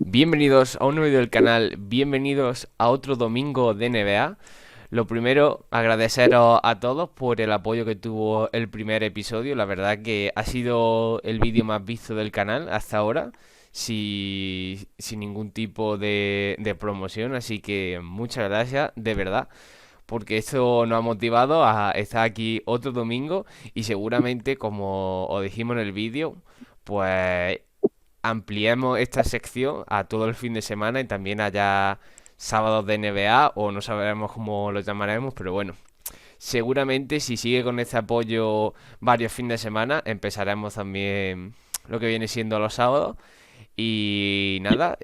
Bienvenidos a un nuevo vídeo del canal, bienvenidos a otro domingo de NBA. Lo primero, agradeceros a todos por el apoyo que tuvo el primer episodio. La verdad que ha sido el vídeo más visto del canal hasta ahora, sin ningún tipo de promoción. Así que muchas gracias, de verdad, porque esto nos ha motivado a estar aquí otro domingo y seguramente, como os dijimos en el vídeo, pues ampliemos esta sección a todo el fin de semana y también haya sábados de NBA o no sabremos cómo lo llamaremos, pero bueno, seguramente si sigue con este apoyo varios fines de semana empezaremos también lo que viene siendo los sábados y nada,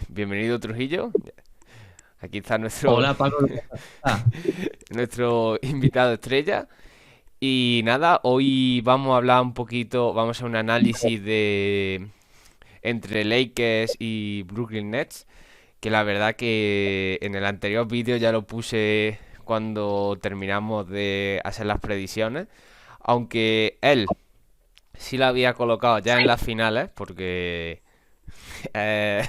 bienvenido Trujillo, aquí está nuestro Hola Paco, ¿qué pasa? nuestro invitado estrella. Y nada, hoy vamos a hablar un poquito, vamos a hacer un análisis de entre Lakers y Brooklyn Nets, que la verdad que en el anterior vídeo ya lo puse cuando terminamos de hacer las predicciones, aunque él sí la había colocado ya en las finales, porque eh,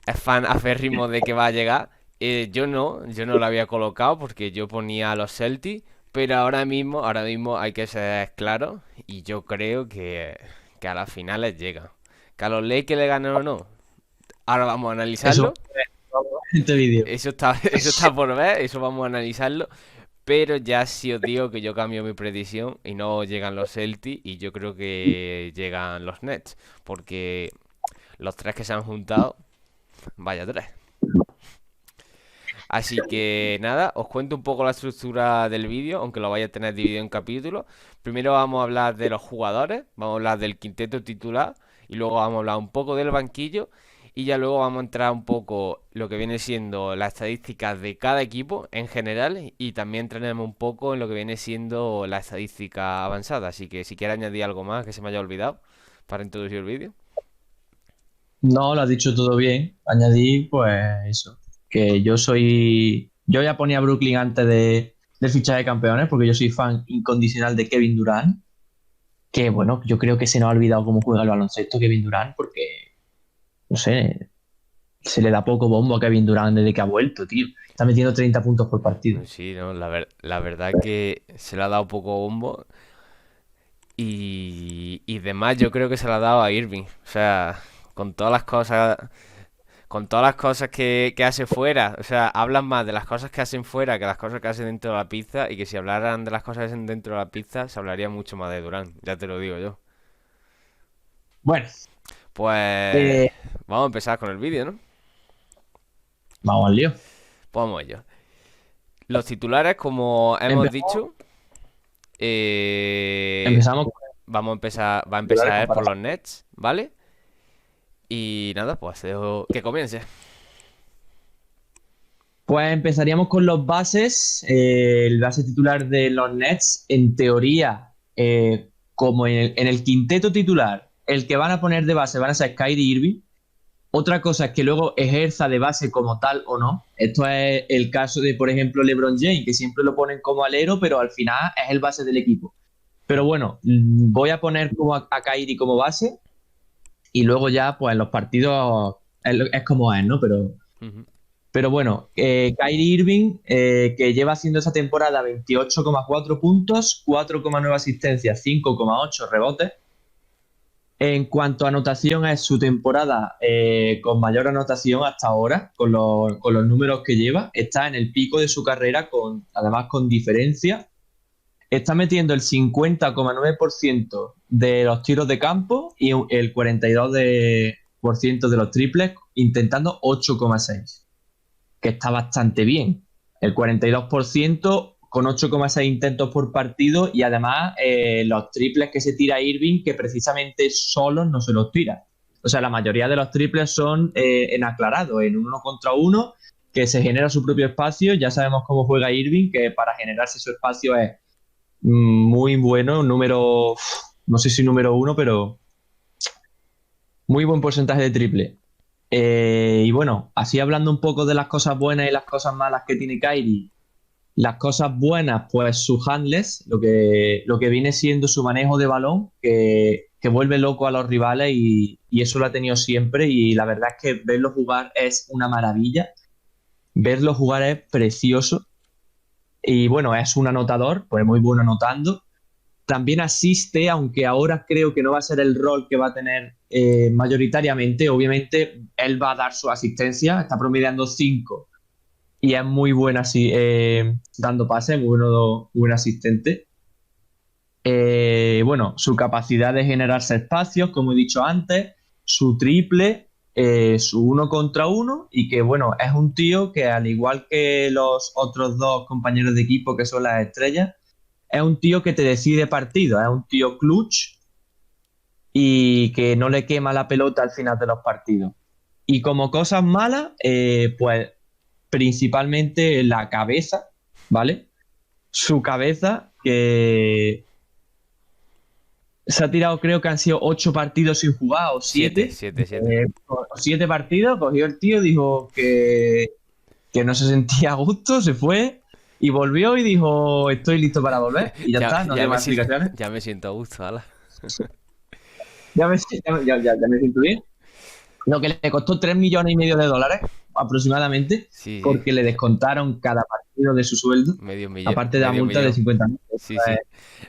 es fan aférrimo de que va a llegar. Yo no la había colocado porque yo ponía a los Celtics, pero ahora mismo hay que ser claro y yo creo que a las finales llega. Que a los Lakers le ganen o no, ahora vamos a Eso analizarlo. vamos a ver en este vídeo. Eso está por ver, eso vamos a analizarlo. Pero ya sí os digo que yo cambio mi predicción y no llegan los Celtics y yo creo que llegan los Nets. Porque los tres que se han juntado, vaya tres. Así que nada, os cuento un poco la estructura del vídeo, aunque lo vaya a tener dividido en capítulos. Primero vamos a hablar de los jugadores, vamos a hablar del quinteto titular y luego vamos a hablar un poco del banquillo y ya luego vamos a entrar un poco lo que viene siendo las estadísticas de cada equipo en general y también entraremos un poco en lo que viene siendo la estadística avanzada. Así que si quieres añadir algo más que se me haya olvidado para introducir el vídeo. No, lo has dicho todo bien. Añadí, pues eso, que yo ya ponía a Brooklyn antes del fichaje de campeones, porque yo soy fan incondicional de Kevin Durant, que bueno, yo creo que se nos ha olvidado cómo juega el baloncesto Kevin Durant, porque, no sé, se le da poco bombo a Kevin Durant desde que ha vuelto, tío. Está metiendo 30 puntos por partido. Sí, no, la verdad que se le ha dado poco bombo. Y demás, yo creo que se la ha dado a Irving. O sea, con todas las cosas, con todas las cosas que hace fuera. O sea, hablan más de las cosas que hacen fuera que las cosas que hacen dentro de la pista. Y que si hablaran de las cosas que hacen dentro de la pista, se hablaría mucho más de Durán. Ya te lo digo yo. Bueno, Pues eh, vamos a empezar con el vídeo, ¿no? vamos al lío. Pues vamos a ello. Los titulares, como hemos Empezamos, dicho, eh, empezamos con vamos a empezar, va a titulares empezar por comparados. los Nets, ¿vale? Y nada, pues dejo que comience. Pues empezaríamos con los bases. El base titular de los Nets, en teoría, como en el quinteto titular, el que van a poner de base van a ser Kyrie Irving. Otra cosa es que luego ejerza de base como tal o no. Esto es el caso de, por ejemplo, LeBron James, que siempre lo ponen como alero, pero al final es el base del equipo. Pero bueno, voy a poner como a Kyrie como base y luego ya, pues en los partidos es como es, ¿no? Ujú. Pero bueno, Kyrie Irving, que lleva haciendo esa temporada 28,4 puntos, 4,9 asistencias, 5,8 rebotes. En cuanto a anotación, es su temporada con mayor anotación hasta ahora, con los números que lleva. Está en el pico de su carrera, además con diferencia. Está metiendo el 50,9% de los tiros de campo y el 42% de los triples, intentando 8,6, que está bastante bien. El 42% con 8,6 intentos por partido y además los triples que se tira Irving, que precisamente solo no se los tira. O sea, la mayoría de los triples son en aclarado, en uno contra uno, que se genera su propio espacio. Ya sabemos cómo juega Irving, que para generarse su espacio es muy bueno, un número, no sé si número uno, pero muy buen porcentaje de triple. Y bueno, así hablando un poco de las cosas buenas y las cosas malas que tiene Kyrie. Las cosas buenas, pues su handles, lo que viene siendo su manejo de balón, que vuelve loco a los rivales y eso lo ha tenido siempre, y la verdad es que verlo jugar es una maravilla. Verlo jugar es precioso. Y bueno, es un anotador, pues muy bueno anotando. También asiste, aunque ahora creo que no va a ser el rol que va a tener mayoritariamente. Obviamente, él va a dar su asistencia, está promediando 5 y es muy buena así, dando pases, muy buen asistente. Bueno, su capacidad de generarse espacios, como he dicho antes, su triple, su uno contra uno, y que bueno, es un tío que al igual que los otros dos compañeros de equipo que son las estrellas, es un tío que te decide partidos, es un tío clutch y que no le quema la pelota al final de los partidos. Y como cosas malas, pues principalmente la cabeza, ¿vale? Su cabeza, que se ha tirado, creo que han sido 8 partidos sin jugar o 7. 7. 7 partidos, cogió el tío, dijo que no se sentía a gusto, se fue y volvió y dijo, estoy listo para volver. Y ya está, no Ya dio me más siento, explicaciones. ya me siento a gusto, ala. Ya me siento bien. Lo que le costó 3,5 millones aproximadamente, Sí, sí. porque le descontaron cada partido de su sueldo, Medio millón. aparte de la Medio multa de millón. 50.000. Sí, sí.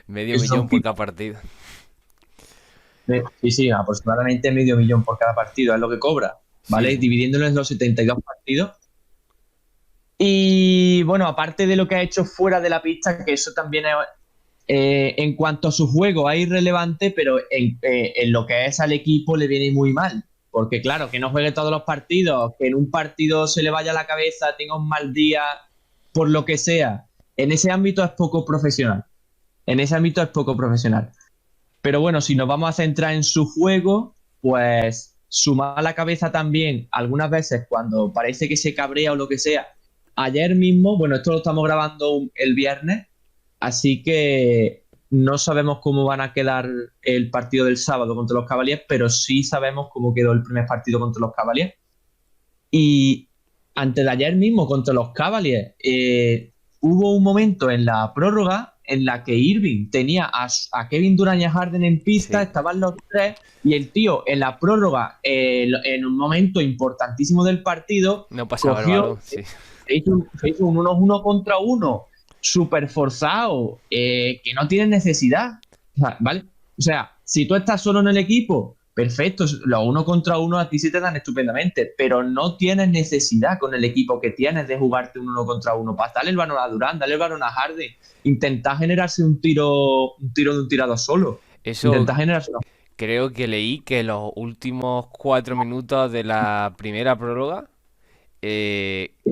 Medio Eso millón son por pipas. cada partido. Sí, sí, aproximadamente 500.000 por cada partido es lo que cobra, Sí, ¿vale? sí. Dividiéndolo en los 72 partidos. Y bueno, aparte de lo que ha hecho fuera de la pista, que eso también es, en cuanto a su juego es irrelevante, pero en lo que es al equipo le viene muy mal. Porque claro, que no juegue todos los partidos, que en un partido se le vaya la cabeza, tenga un mal día, por lo que sea, en ese ámbito es poco profesional. En ese ámbito es poco profesional. Pero bueno, si nos vamos a centrar en su juego, pues su mala cabeza también, algunas veces cuando parece que se cabrea o lo que sea. Ayer mismo, bueno, esto lo estamos grabando el viernes, así que no sabemos cómo van a quedar el partido del sábado contra los Cavaliers, pero sí sabemos cómo quedó el primer partido contra los Cavaliers. Y antes de ayer mismo contra los Cavaliers, hubo un momento en la prórroga en la que Irving tenía a Kevin Durant y a Harden en pista, Sí. estaban los tres, y el tío en la prórroga, en un momento importantísimo del partido, No pasaba el cogió, balón, sí. se hizo un 1 contra uno súper forzado, que no tiene necesidad, ¿vale? O sea, si tú estás solo en el equipo, perfecto, los 1 contra 1 a ti se te dan estupendamente, pero no tienes necesidad con el equipo que tienes de jugarte un 1 contra 1. Para darle el balón a Durant, darle el balón a Harden, intentar generarse un tiro de un tirador solo. Eso Intentar generarse una... creo que leí que los últimos 4 minutos de la primera prórroga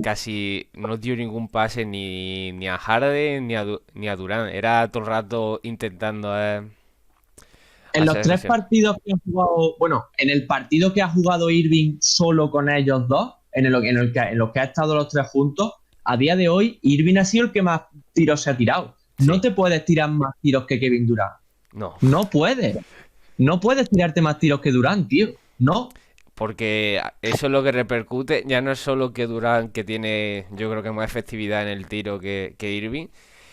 casi no dio ningún pase ni a Harden ni a Durant. Era todo el rato intentando En los hacer 3 acción. partidos que han jugado, bueno, en el partido que ha jugado Irving solo con ellos dos, en los que ha estado los tres juntos, a día de hoy, Irving ha sido el que más tiros se ha tirado. No Sí, te puedes tirar más tiros que Kevin Durant. no. No puedes. No puedes tirarte más tiros que Durant, tío. No. Porque eso es lo que repercute. Ya no es solo que Durant, que tiene, yo creo que más efectividad en el tiro que Irving,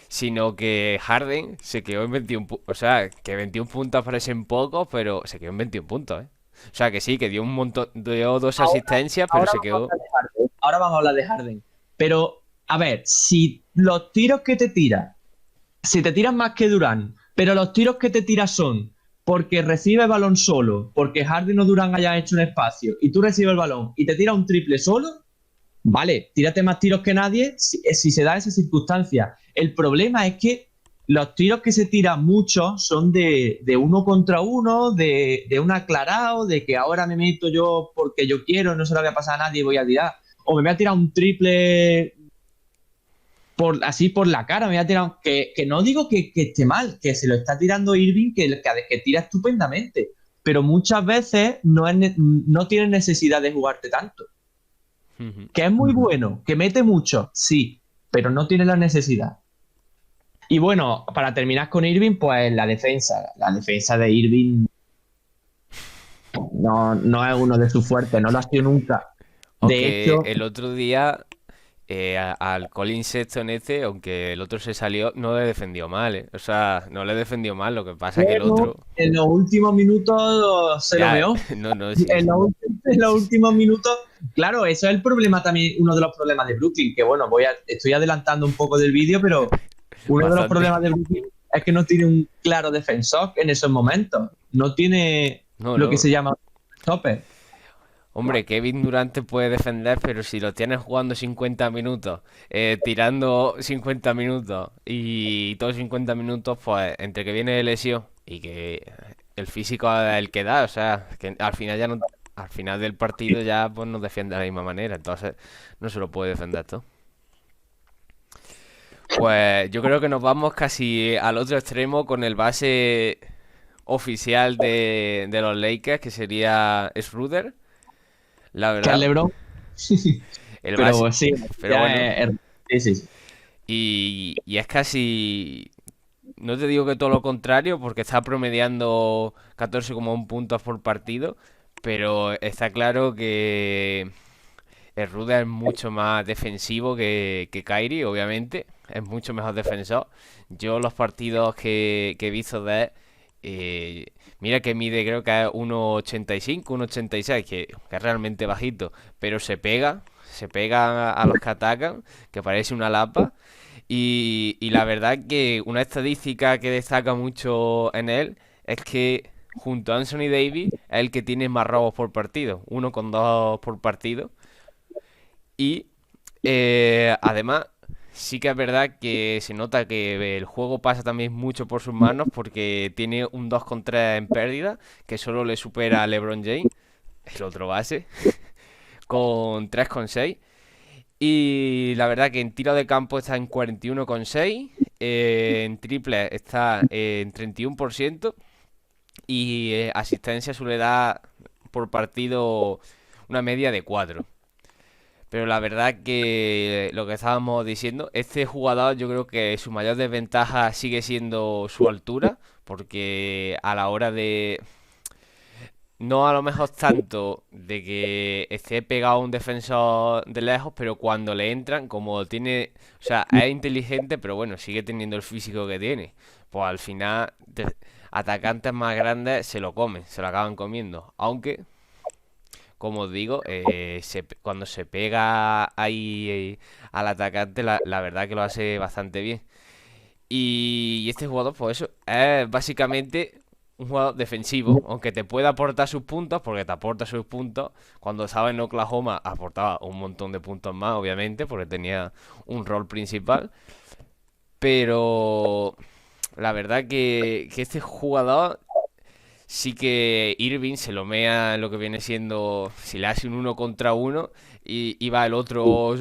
sino que Harden se quedó en 21 puntos. O sea, que 21 puntos parecen pocos, pero se quedó en 21 puntos, ¿eh? O sea, que sí, que dio un montón, dio dos Ahora, asistencias, pero ahora se vamos a quedó. hablar de Harden. Ahora vamos a hablar de Harden. Pero, a ver, si los tiros que te tiras, si te tiras más que Durant, pero los tiros que te tiras son porque recibe el balón solo, porque Harden o Durant hayan hecho un espacio y tú recibes el balón y te tiras un triple solo, vale, tírate más tiros que nadie si se da esa circunstancia. El problema es que los tiros que se tiran muchos son de 1 contra 1, de un aclarado, de que ahora me meto yo porque yo quiero, no se lo voy a pasar a nadie y voy a tirar. O me voy a tirar un triple así por la cara, me voy a tirar. Que no digo que esté mal, que se lo está tirando Irving, que tira estupendamente. Pero muchas veces no tienes necesidad de jugarte tanto. Ujú. Que es muy bueno, que mete mucho, sí, pero no tiene la necesidad. Y bueno, para terminar con Irving, pues la defensa. La defensa de Irving no es uno de sus fuertes, no lo ha sido nunca. De Aunque hecho, el otro día al Colin Sexton aunque el otro se salió, no le defendió mal, ¿eh? O sea, no le defendió mal, lo que pasa es que el Pero otro, en los últimos minutos se lo ya, meó. no, no, sí, En los sí, sí, últimos minutos, claro, eso es el problema también, uno de los problemas de Brooklyn, que bueno, estoy adelantando un poco del vídeo, pero uno de los bastante. problemas de Brooklyn es que no tiene un claro defensor en esos momentos. No tiene No, lo que no. se llama stopper. Hombre, Kevin Durant te puede defender, pero si lo tienes jugando 50 minutos, tirando 50 minutos y todos 50 minutos, pues entre que viene de lesión y que el físico es el que da, o sea, que al final ya no, al final del partido ya pues no defiende de la misma manera, entonces no se lo puede defender todo. Pues yo creo que nos vamos casi al otro extremo con el base oficial de los Lakers, que sería Schroeder, la Que al verdad. LeBron. El base, Pero sí, pero ya bueno, sí, sí, sí. y es casi, no te digo que todo lo contrario, porque está promediando 14,1 puntos por partido, pero está claro que el Ruda es mucho más defensivo que Kyrie, obviamente, es mucho mejor defensor. Yo los partidos que he visto de él, mira que mide creo que es 1,85, 1,86, que es realmente bajito, pero se pega a los que atacan, que parece una lapa. Y la verdad que una estadística que destaca mucho en él es que junto a Anthony Davis es el que tiene más robos por partido, 1,2 por partido. Y además, sí que es verdad que se nota que el juego pasa también mucho por sus manos porque tiene un 2,3 en pérdida, que solo le supera a LeBron James, el otro base, con 3,6. Y la verdad que en tiro de campo está en 41,6, en triple está en 31% y asistencia suele dar por partido una media de 4. Pero la verdad que lo que estábamos diciendo, este jugador yo creo que su mayor desventaja sigue siendo su altura, porque a la hora de, no a lo mejor tanto de que esté pegado a un defensor de lejos, pero cuando le entran, como tiene, o sea, es inteligente, pero bueno, sigue teniendo el físico que tiene. Pues al final, atacantes más grandes se lo comen, se lo acaban comiendo. Aunque, como os digo, cuando se pega ahí al atacante, la verdad que lo hace bastante bien. Y este jugador, pues eso, es básicamente un jugador defensivo, aunque te puede aportar sus puntos, porque te aporta sus puntos. Cuando estaba en Oklahoma aportaba un montón de puntos más, obviamente, porque tenía un rol principal. Pero la verdad que este jugador sí que Irving se lo mea en lo que viene siendo, si le hace un 1 contra 1 y va el otro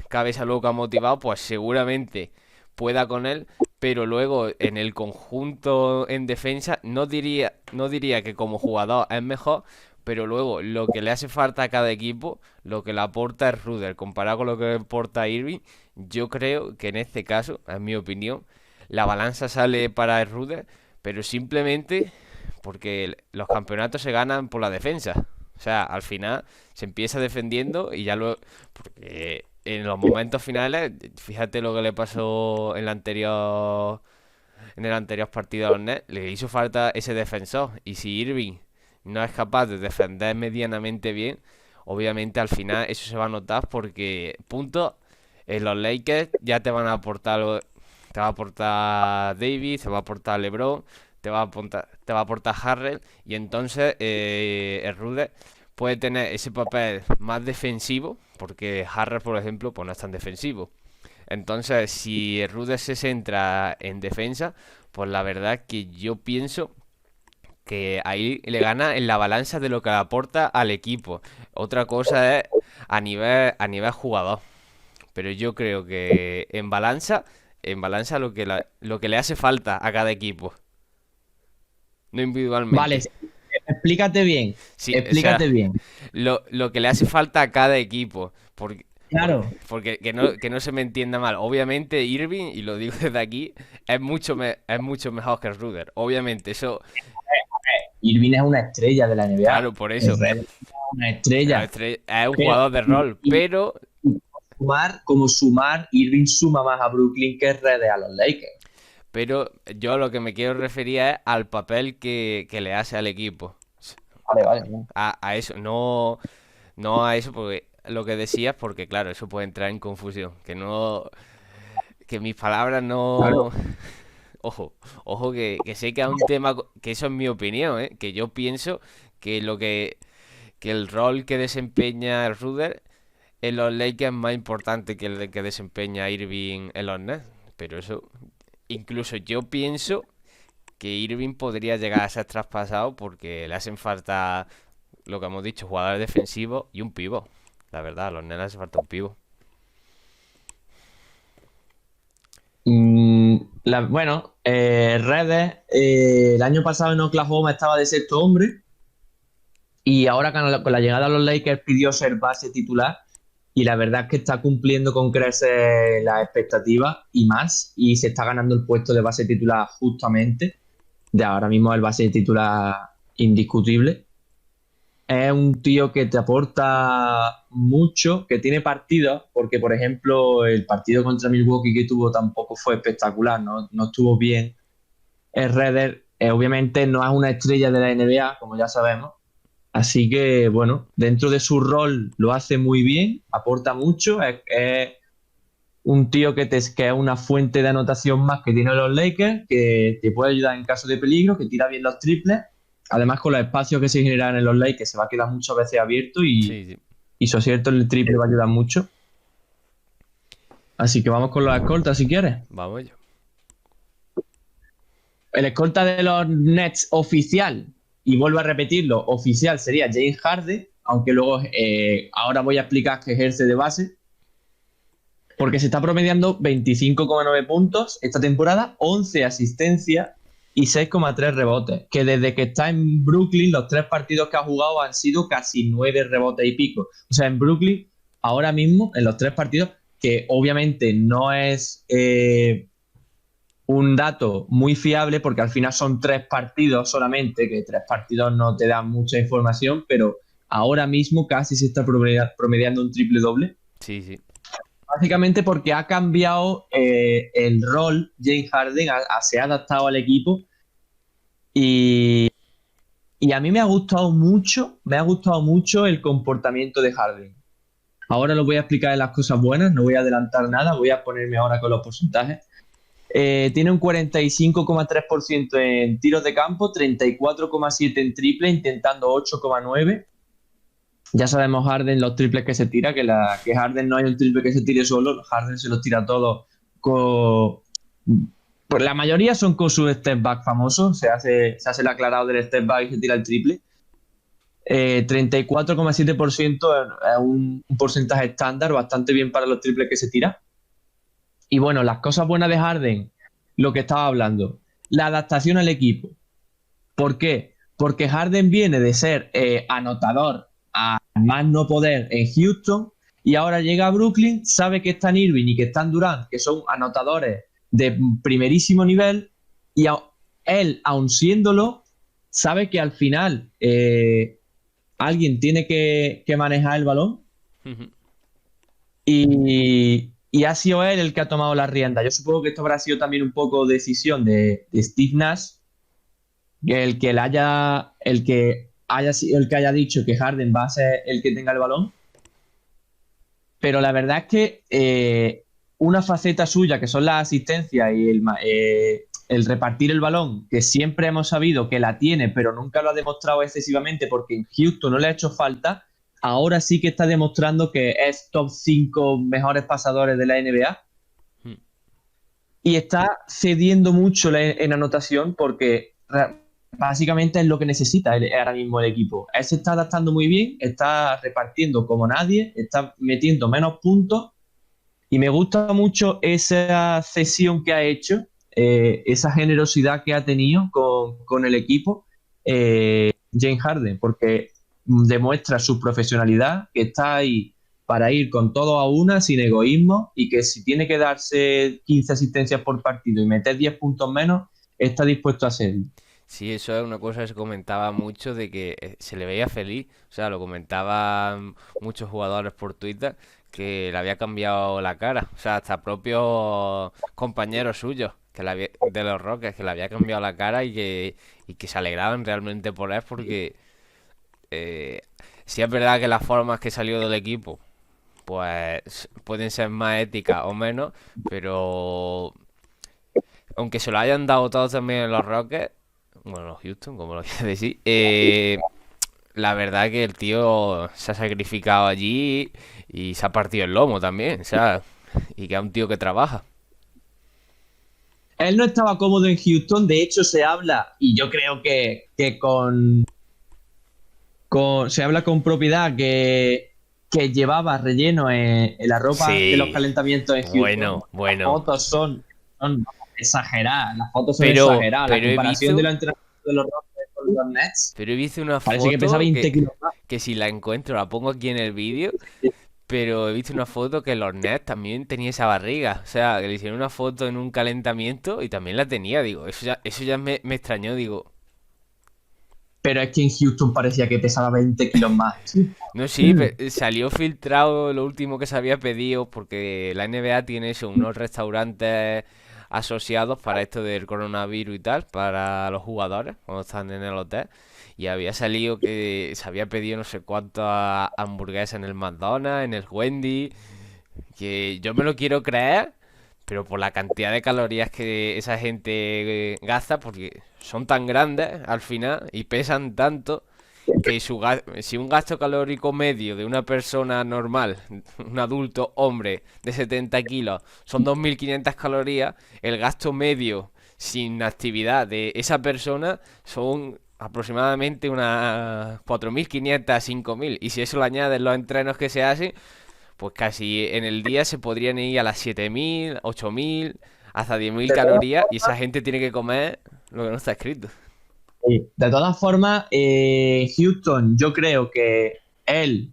cabeza loca motivado, pues seguramente pueda con él, pero luego en el conjunto en defensa no diría que como jugador es mejor, pero luego lo que le hace falta a cada equipo, lo que le aporta es Ruder, comparado con lo que le aporta Irving, yo creo que en este caso, en mi opinión, la balanza sale para Ruder, pero simplemente porque los campeonatos se ganan por la defensa. O sea, al final se empieza defendiendo y ya lo... Porque en los momentos finales, fíjate lo que le pasó en el anterior partido a los Nets, le hizo falta ese defensor. Y si Irving no es capaz de defender medianamente bien, obviamente al final eso se va a notar porque puntos en los Lakers ya te van a aportar, te va a aportar Davis, te va a aportar LeBron, te va a aportar Harrell y entonces el Rude puede tener ese papel más defensivo porque Harrell, por ejemplo, pues no es tan defensivo. Entonces, si el Rude se centra en defensa, pues la verdad que yo pienso que ahí le gana en la balanza de lo que le aporta al equipo. Otra cosa es a nivel jugador. Pero yo creo que en balanza lo que le hace falta a cada equipo, no Vale, individualmente. explícate bien, Sí, o explícate sea, bien. lo que le hace falta a cada equipo. Porque, porque, Claro, porque que no se me entienda mal. Obviamente Irving, y lo digo desde aquí, es mucho mejor que Ruder. Obviamente, eso, Irving es una estrella de la claro, NBA. por Es eso. realmente una Es estrella. un Pero, jugador de rol. y Pero, sumar, Irving suma más a Brooklyn que Rede a los Lakers. Pero yo lo que me quiero referir es al papel que le hace al equipo. Vale. A eso, no a eso, porque lo que decías, porque claro, eso puede entrar en confusión. Que mis palabras Claro. no. Ojo, ojo que sé que es un tema, que eso es mi opinión, ¿eh? Que yo pienso que que el rol que desempeña el Ruder en los Lakers es más importante que el que desempeña Irving en los Nets. Pero eso, incluso yo pienso que Irving podría llegar a ser traspasado porque le hacen falta, lo que hemos dicho, jugadores defensivos y un pivot. La verdad, a los Nets les hace falta un pivot. Bueno, Redes, el año pasado en Oklahoma estaba de sexto hombre y ahora con la llegada a los Lakers pidió ser base titular y la verdad es que está cumpliendo con creces las expectativas y más y se está ganando el puesto de base titular justamente. De ahora mismo el base titular indiscutible. Es un tío que te aporta mucho, que tiene partidos, porque por ejemplo el partido contra Milwaukee que tuvo tampoco fue espectacular, no estuvo bien. El Redder obviamente no es una estrella de la NBA, como ya sabemos, así que bueno, dentro de su rol lo hace muy bien, aporta mucho, es un tío que es una fuente de anotación más que tienen los Lakers, que te puede ayudar en caso de peligro, que tira bien los triples. Además, con los espacios que se generan en los Lakers, se va a quedar muchas veces abierto Sí, sí. y su acierto en el triple va a ayudar mucho. Así que vamos con los escoltas si quieres. Vamos yo. El escolta de los Nets oficial, y vuelvo a repetirlo, oficial sería James Harden, aunque luego ahora voy a explicar que ejerce de base. Porque se está promediando 25,9 puntos esta temporada, 11 asistencias y 6,3 rebotes. Que desde que está en Brooklyn, los 3 partidos que ha jugado han sido casi 9 rebotes y pico. O sea, en Brooklyn, ahora mismo, en los 3 partidos, que obviamente no es un dato muy fiable, porque al final son 3 partidos solamente, que 3 partidos no te dan mucha información, pero ahora mismo casi se está promediando un triple doble. Sí, sí. Básicamente porque ha cambiado el rol, James Harden se ha adaptado al equipo y a mí me ha gustado mucho el comportamiento de Harden. Ahora lo voy a explicar en las cosas buenas, no voy a adelantar nada, voy a ponerme ahora con los porcentajes. Tiene un 45,3% en tiros de campo, 34,7% en triple, intentando 8,9%. Ya sabemos Harden los triples que se tira, que Harden no hay un triple que se tire solo, Harden se los tira todos con... Pues la mayoría son con su step back famoso, se hace el aclarado del step back y se tira el triple. 34,7% es un porcentaje estándar, bastante bien para los triples que se tira. Y bueno, las cosas buenas de Harden, lo que estaba hablando, la adaptación al equipo. ¿Por qué? Porque Harden viene de ser anotador a más no poder en Houston y ahora llega a Brooklyn, sabe que están Irving y que están Durant, que son anotadores de primerísimo nivel, y él, aun siéndolo, sabe que al final alguien tiene que manejar el balón y ha sido él el que ha tomado la rienda. Yo supongo que esto habrá sido también un poco decisión de Steve Nash, el que haya sido el que haya dicho que Harden va a ser el que tenga el balón. Pero la verdad es que una faceta suya, que son las asistencias y el repartir el balón, que siempre hemos sabido que la tiene, pero nunca lo ha demostrado excesivamente porque en Houston no le ha hecho falta, ahora sí que está demostrando que es top 5 mejores pasadores de la NBA. Y está cediendo mucho en anotación porque básicamente es lo que necesita ahora mismo el equipo. Él se está adaptando muy bien, está repartiendo como nadie, está metiendo menos puntos y me gusta mucho esa cesión que ha hecho, esa generosidad que ha tenido con el equipo James Harden, porque demuestra su profesionalidad, que está ahí para ir con todo a una, sin egoísmo, y que si tiene que darse 15 asistencias por partido y meter 10 puntos menos, está dispuesto a hacerlo. Sí, eso es una cosa que se comentaba mucho de que se le veía feliz, o sea, lo comentaban muchos jugadores por Twitter, que le había cambiado la cara. O sea, hasta propios compañeros suyos de los Rockets que le había cambiado la cara y que se alegraban realmente por él porque eh, sí es verdad que las formas que salió del equipo pues pueden ser más éticas o menos, pero aunque se lo hayan dado todos también en los Rockets, bueno, los Houston, como lo quieras decir, la verdad que el tío se ha sacrificado allí y se ha partido el lomo también, o sea, y que es un tío que trabaja. Él no estaba cómodo en Houston, de hecho se habla, y yo creo que se habla con propiedad que llevaba relleno en la ropa de los Sí, calentamientos en Houston. bueno, Las bueno. fotos son exageradas, las fotos son Pero, exageradas. La pero he comparación de visto, los entrenamientos de los Rockets con los Nets pero he visto una parece que pesa foto 20 kilos más. que si la encuentro la pongo aquí en el vídeo, pero he visto una foto que los Nets también tenía esa barriga, o sea, que le hicieron una foto en un calentamiento y también la tenía, digo, eso ya me extrañó, digo, Pero es que en Houston parecía que pesaba 20 kilos más. no, sí, salió filtrado lo último que se había pedido porque la NBA tiene eso, unos restaurantes asociados para esto del coronavirus y tal, para los jugadores cuando están en el hotel. Y había salido que se había pedido no sé cuántas hamburguesas en el McDonald's, en el Wendy, que yo me lo quiero creer, pero por la cantidad de calorías que esa gente gasta, porque son tan grandes al final y pesan tanto que si un gasto calórico medio de una persona normal, un adulto hombre de 70 kilos, son 2.500 calorías, el gasto medio sin actividad de esa persona son aproximadamente unas 4.500 a 5.000. Y si eso le añades los entrenos que se hacen, pues casi en el día se podrían ir a las 7.000, 8.000, hasta 10.000 De todas, calorías y esa gente tiene que comer lo que no está escrito. de todas formas, Houston, yo creo que él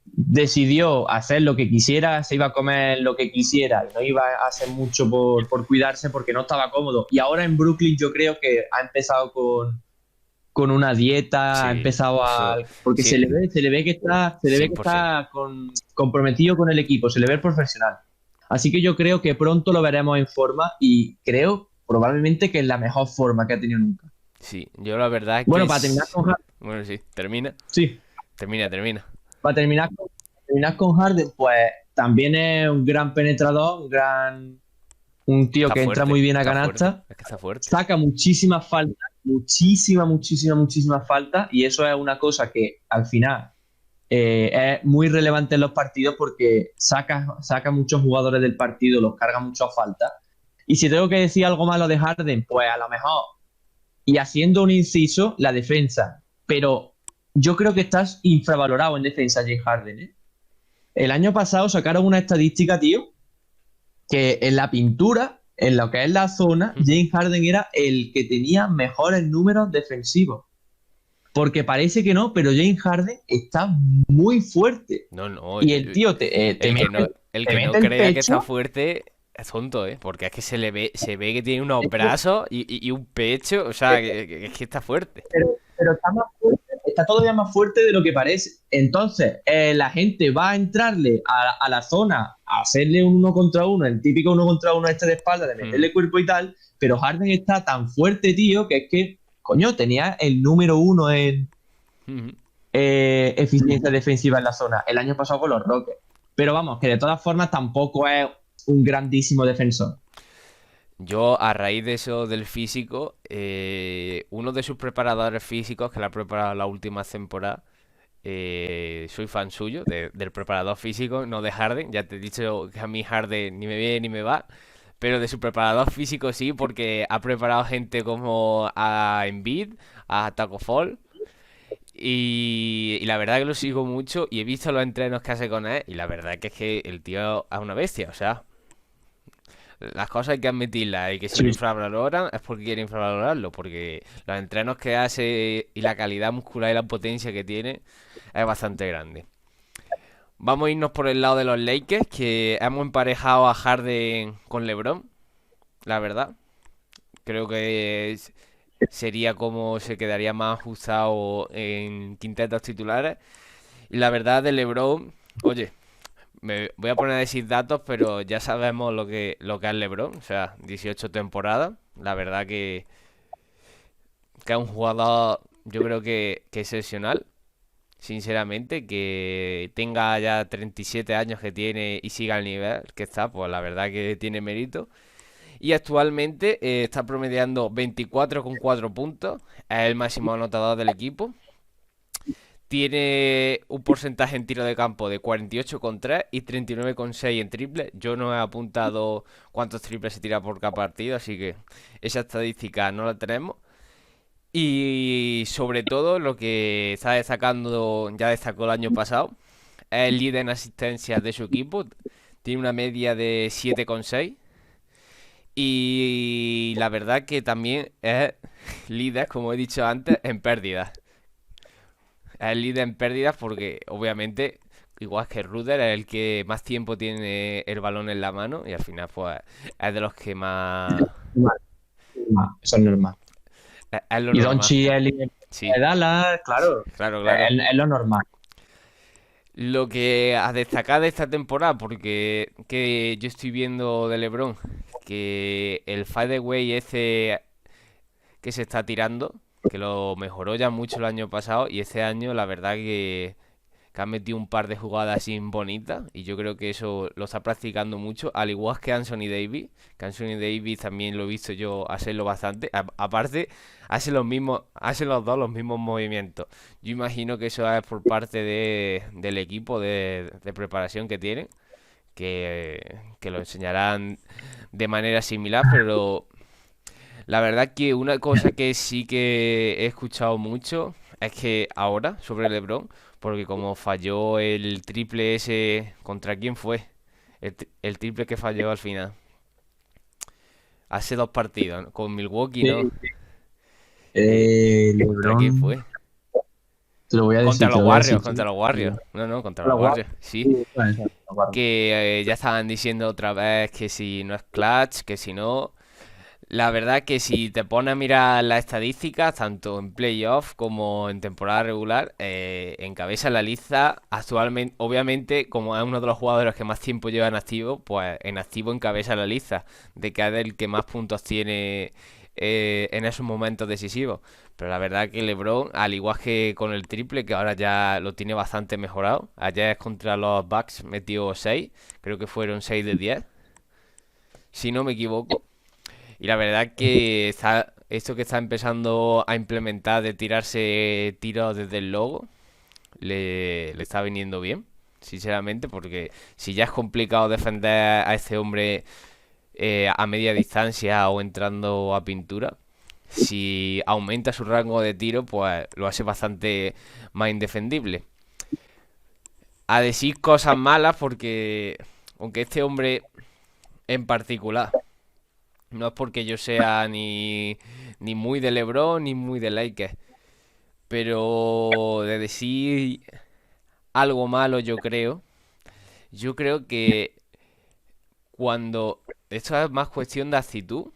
decidió hacer lo que quisiera, se iba a comer lo que quisiera y no iba a hacer mucho por cuidarse porque no estaba cómodo. Y ahora en Brooklyn yo creo que ha empezado con una dieta, ha Sí, empezado a... eso, Porque sí, se le ve que está, se le ve que 100%. está comprometido con el equipo, se le ve el profesional. Así que yo creo que pronto lo veremos en forma y creo probablemente que es la mejor forma que ha tenido nunca. Sí, yo la verdad es que Bueno, para terminar es... con Harden, Bueno, sí, termina, sí, termina. para terminar con Harden, pues también es un gran penetrador, un tío que entra muy bien a Está fuerte, canasta, es que está fuerte. saca muchísimas faltas, muchísimas faltas, y eso es una cosa que al final es muy relevante en los partidos porque saca muchos jugadores del partido, los carga mucho a falta. Y si tengo que decir algo malo de Harden, pues a lo mejor, y haciendo un inciso, la defensa. Pero yo creo que estás infravalorado en defensa, James Harden, ¿eh? El año pasado sacaron una estadística, tío, que en la pintura, en lo que es la zona, James Harden era el que tenía mejores números defensivos. Porque parece que no, pero James Harden está muy fuerte. No, no, Y el tío el que no, el te que no mete el crea que está pecho, fuerte es tonto, ¿eh? Porque es que se ve que tiene unos brazos y un pecho, o sea, que es que está fuerte. pero está más fuerte, está todavía más fuerte de lo que parece. Entonces, la gente va a entrarle a la zona a hacerle un uno contra uno, el típico uno contra uno este de espalda, de Mm, meterle cuerpo y tal, pero Harden está tan fuerte, tío, que es que, coño, tenía el número uno en mm. eficiencia defensiva en la zona el año pasado con los Rockets. Pero vamos, que de todas formas tampoco es un grandísimo defensor. Yo, a raíz de eso del físico, uno de sus preparadores físicos, que la ha preparado la última temporada, soy fan suyo, del preparador físico, no de Harden. Ya te he dicho que a mí Harden ni me viene ni me va. Pero de su preparador físico sí, porque ha preparado gente como a Embiid, a Taco Fall. Y la verdad que lo sigo mucho y he visto los entrenos que hace con él. Y la verdad que es que el tío es una bestia. O sea, las cosas hay que admitirlas. Y que si lo Sí. infravaloran es porque quiere infravalorarlo. Porque los entrenos que hace y la calidad muscular y la potencia que tiene es bastante grande. Vamos a irnos por el lado de los Lakers, que hemos emparejado a Harden con LeBron, la verdad. Creo que sería como se quedaría más ajustado en quintetos titulares. Y la verdad de LeBron, oye, Me voy a poner a decir datos, pero ya sabemos lo que es LeBron. O sea, 18 temporadas. La verdad que es un jugador, yo creo que excepcional. Sinceramente, que tenga ya 37 años que tiene y siga al nivel que está, pues la verdad que tiene mérito. Y actualmente está promediando 24,4 puntos. Es el máximo anotador del equipo. Tiene un porcentaje en tiro de campo de 48,3 y 39,6 en triple. Yo no he apuntado cuántos triples se tira por cada partido, así que esa estadística no la tenemos. Y sobre todo lo que está destacando, ya destacó el año pasado, es el líder en asistencias de su equipo. Tiene una media de 7,6. Y la verdad que también es líder, como he dicho antes, en pérdidas. Es líder en pérdidas porque obviamente, igual que Ruder, es el que más tiempo tiene el balón en la mano y al final pues es de los que más... Normal, eso es normal. Es lo Y normal. Doncic es el líder Sí, de Dallas, claro, claro, claro. es lo normal. Lo que a destacar de esta temporada, porque que yo estoy viendo de LeBron, que el fadeaway ese que se está tirando, que lo mejoró ya mucho el año pasado y este año la verdad que ha metido un par de jugadas así bonitas y yo creo que eso lo está practicando mucho, al igual que Anthony Davis, que Anthony Davis también lo he visto yo hacerlo bastante, aparte hace los dos los mismos movimientos. Yo imagino que eso es por parte del equipo de preparación que tienen, que lo enseñarán de manera similar, pero la verdad que una cosa que sí que he escuchado mucho es que ahora, sobre LeBron, porque como falló el triple ese, ¿contra quién fue? El triple que falló al final. Hace dos partidos, ¿no? Con Milwaukee, ¿no? Sí, Eh, ¿Contra quién LeBron, fue? te lo voy a Contra decir, te los lo voy a decir. Warriors, contra los Warriors. No, no, contra los Los Warriors, Warriors, sí. sí, bueno, eso, los Warriors. Que ya estaban diciendo otra vez que si no es clutch, que si no... La verdad que si te pones a mirar las estadísticas, tanto en playoff como en temporada regular, encabeza la lista actualmente, obviamente, como es uno de los jugadores que más tiempo lleva en activo, pues en activo encabeza la lista de que es el que más puntos tiene en esos momentos decisivos. Pero la verdad que LeBron, al igual que con el triple, que ahora ya lo tiene bastante mejorado, ayer contra los Bucks metió 6, creo que fueron 6 de 10, si no me equivoco. Y la verdad que esto que está empezando a implementar de tirarse tiros desde el logo, le está viniendo bien, sinceramente, porque si ya es complicado defender a este hombre a media distancia o entrando a pintura, si aumenta su rango de tiro, pues lo hace bastante más indefendible. A decir cosas malas, porque aunque este hombre en particular no es porque yo sea ni muy de LeBron ni muy de Lakers, pero de decir algo malo yo creo que cuando esto es más cuestión de actitud,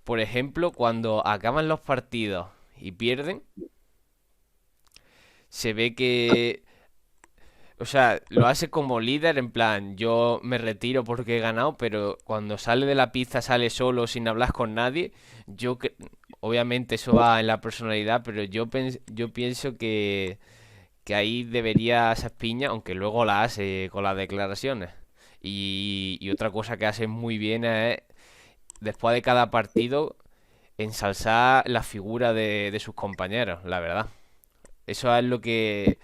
por ejemplo, cuando acaban los partidos y pierden, se ve que, o sea, lo hace como líder, en plan, yo me retiro porque he ganado, pero cuando sale de la pista, sale solo, sin hablar con nadie, yo, obviamente eso va en la personalidad, pero yo pienso que ahí debería hacer piña, aunque luego la hace con las declaraciones. Y otra cosa que hace muy bien es, después de cada partido, ensalzar la figura de sus compañeros, la verdad. Eso es lo que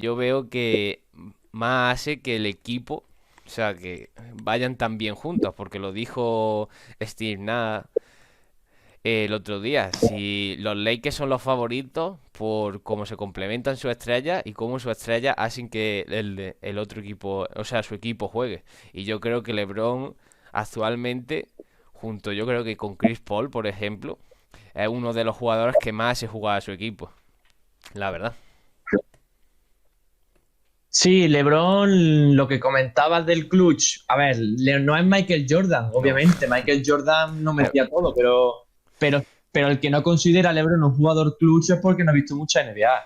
yo veo que más hace que el equipo, o sea, que vayan tan bien juntos, porque lo dijo Steve Nash el otro día. Si los Lakers son los favoritos por cómo se complementan sus estrellas y cómo sus estrellas hacen que el otro equipo, o sea, su equipo juegue. Y yo creo que LeBron actualmente, junto yo creo que con Chris Paul, por ejemplo, es uno de los jugadores que más hace jugar a su equipo, la verdad. Sí, LeBron, lo que comentabas del clutch, a ver, no es Michael Jordan, No, obviamente, Michael Jordan no eh, metía todo, pero, pero el que no considera a LeBron un jugador clutch es porque no ha visto mucha NBA.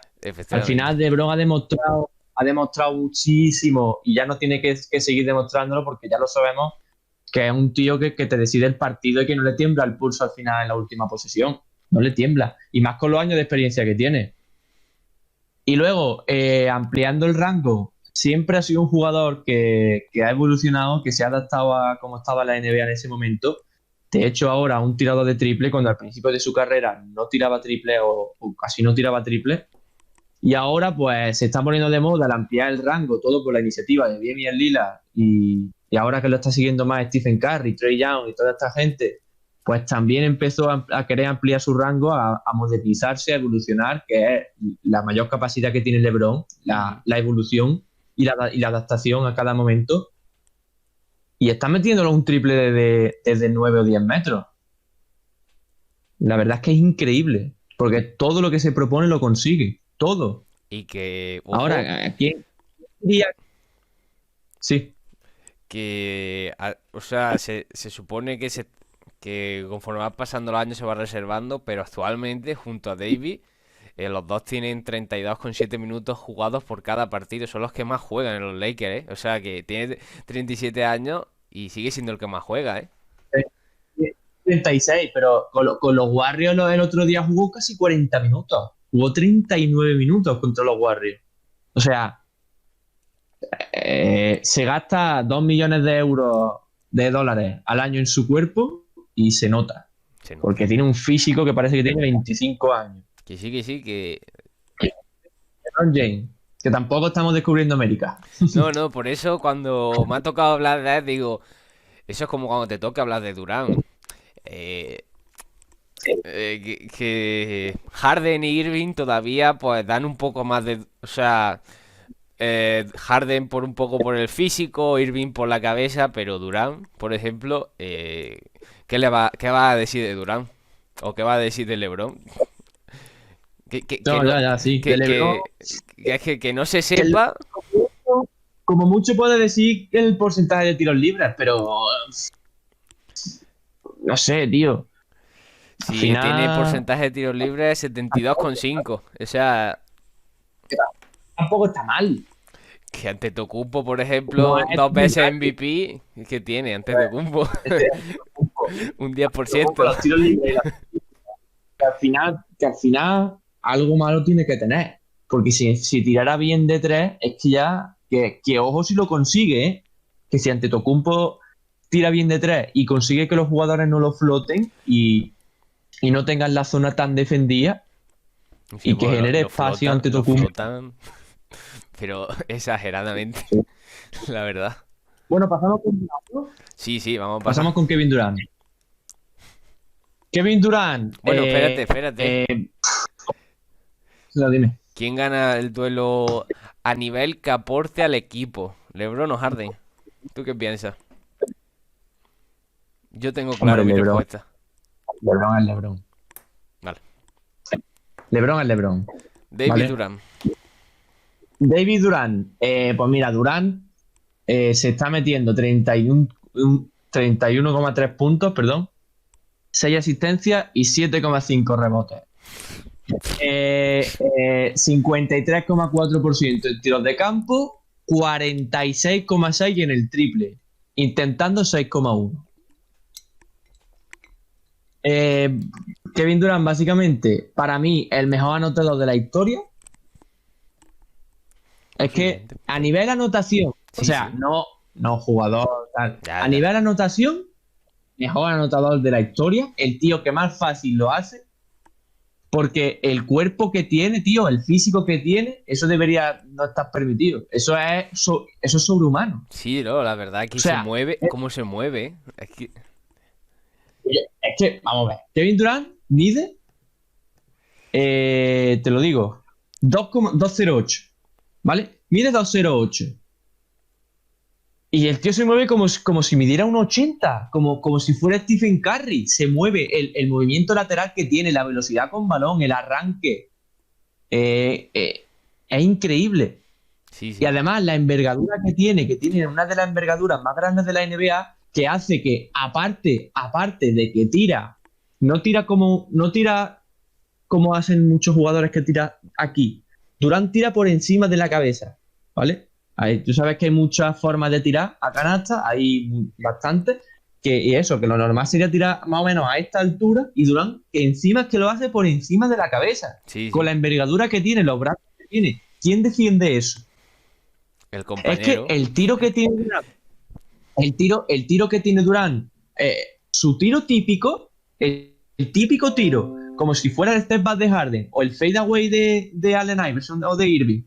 Al efectivamente. final, LeBron ha demostrado ha demostrado muchísimo y ya no tiene que seguir demostrándolo porque ya lo sabemos que es un tío que te decide el partido y que no le tiembla el pulso al final en la última posesión. No le tiembla. Y más con los años de experiencia que tiene. Y luego, ampliando el rango, siempre ha sido un jugador que ha evolucionado, que se ha adaptado a cómo estaba la NBA en ese momento. De hecho, ahora un tirador de triple, cuando al principio de su carrera no tiraba triple o casi no tiraba triple. Y ahora, pues, se está poniendo de moda el ampliar el rango, todo por la iniciativa de Damian Lillard. Y ahora que lo está siguiendo más Stephen Curry, Trae Young y toda esta gente, pues también empezó a querer ampliar su rango, a modernizarse, a evolucionar, que es la mayor capacidad que tiene LeBron, la evolución y la adaptación a cada momento. Y está metiéndolo un triple desde 9 o 10 metros. La verdad es que es increíble, porque todo lo que se propone lo consigue, todo. Y que, ojo, Ahora, ¿quién diría? Sí. O sea, se supone que conforme va pasando los años se va reservando, pero actualmente junto a Davis, los dos tienen 32,7 minutos jugados por cada partido, son los que más juegan en los Lakers, ¿eh? O sea que tiene 37 años y sigue siendo el que más juega, ¿eh? 36, pero con los Warriors el otro día jugó casi 40 minutos. Jugó 39 minutos contra los Warriors. O sea, se gasta 2 millones de dólares al año en su cuerpo y se nota. Porque tiene un físico que parece que tiene 25 años. Que sí, que... LeBron James, que tampoco estamos descubriendo América. No, por eso cuando me ha tocado hablar de él, digo, eso es como cuando te toca hablar de Durant. Que Harden y Irving todavía pues dan un poco más de... O sea, Harden por un poco por el físico, Irving por la cabeza, pero Durant, por ejemplo, ¿qué va a decir de Durant? ¿O qué va a decir de LeBron? Sí. Que no se sepa... Como mucho puede decir el porcentaje de tiros libres, pero... No sé, tío. Sí, tiene porcentaje de tiros libres 72,5. O sea... Tampoco está mal. Que Antetokounmpo, por ejemplo, no 2 veces MVP, ¿qué tiene Antetokounmpo? Un 10%. Los tiros libres. Que al final algo malo tiene que tener. Porque si tirara bien de 3, es que ya... Que ojo si lo consigue, ¿eh? Que si Antetokounmpo tira bien de 3 y consigue que los jugadores no lo floten y no tengan la zona tan defendida, sí, y que genere espacio Antetokounmpo. Pero exageradamente, la verdad. Bueno, pasamos con Durant. Sí, pasamos con Kevin Durant. Kevin Durant. Bueno, espérate. No, dime. ¿Quién gana el duelo a nivel que aporte al equipo? ¿LeBron o Harden? ¿Tú qué piensas? Yo tengo claro mi respuesta. LeBron es LeBron. Vale. LeBron es LeBron. David Durant. David Durant. Pues mira, Durant se está metiendo 31,3 puntos, 6 asistencias y 7,5 rebotes. 53,4% en tiros de campo, 46,6 en el triple, intentando 6,1. Kevin Durant, básicamente, para mí, el mejor anotador de la historia. Es que a nivel anotación, no jugador, tal. A nivel anotación, mejor anotador de la historia, el tío que más fácil lo hace. Porque el cuerpo que tiene, tío, el físico que tiene, eso debería no estar permitido. Eso es sobrehumano. Sí, no, la verdad que se mueve, ¿cómo se mueve? Es que, vamos a ver, Kevin Durant mide, te lo digo, 2,08, ¿vale? Mide 2,08. Y el tío se mueve como si midiera un 80, como si fuera Stephen Curry. Se mueve el movimiento lateral que tiene, la velocidad con balón, el arranque. Es increíble. Sí. Y además la envergadura que tiene una de las envergaduras más grandes de la NBA, que hace que, aparte de que no tira como hacen muchos jugadores que tiran aquí. Durant tira por encima de la cabeza. ¿vale? Tú sabes que hay muchas formas de tirar a canasta, hay bastantes, y eso, que lo normal sería tirar más o menos a esta altura, y Durán, que encima es que lo hace por encima de la cabeza, Sí, con sí. la envergadura que tiene, los brazos que tiene. ¿Quién defiende eso? El Es que compañero. el tiro que tiene Durán, el tiro que tiene Durán, su tiro típico, el típico tiro, como si fuera el step back de Harden o el fade away de Allen Iverson o de Irving.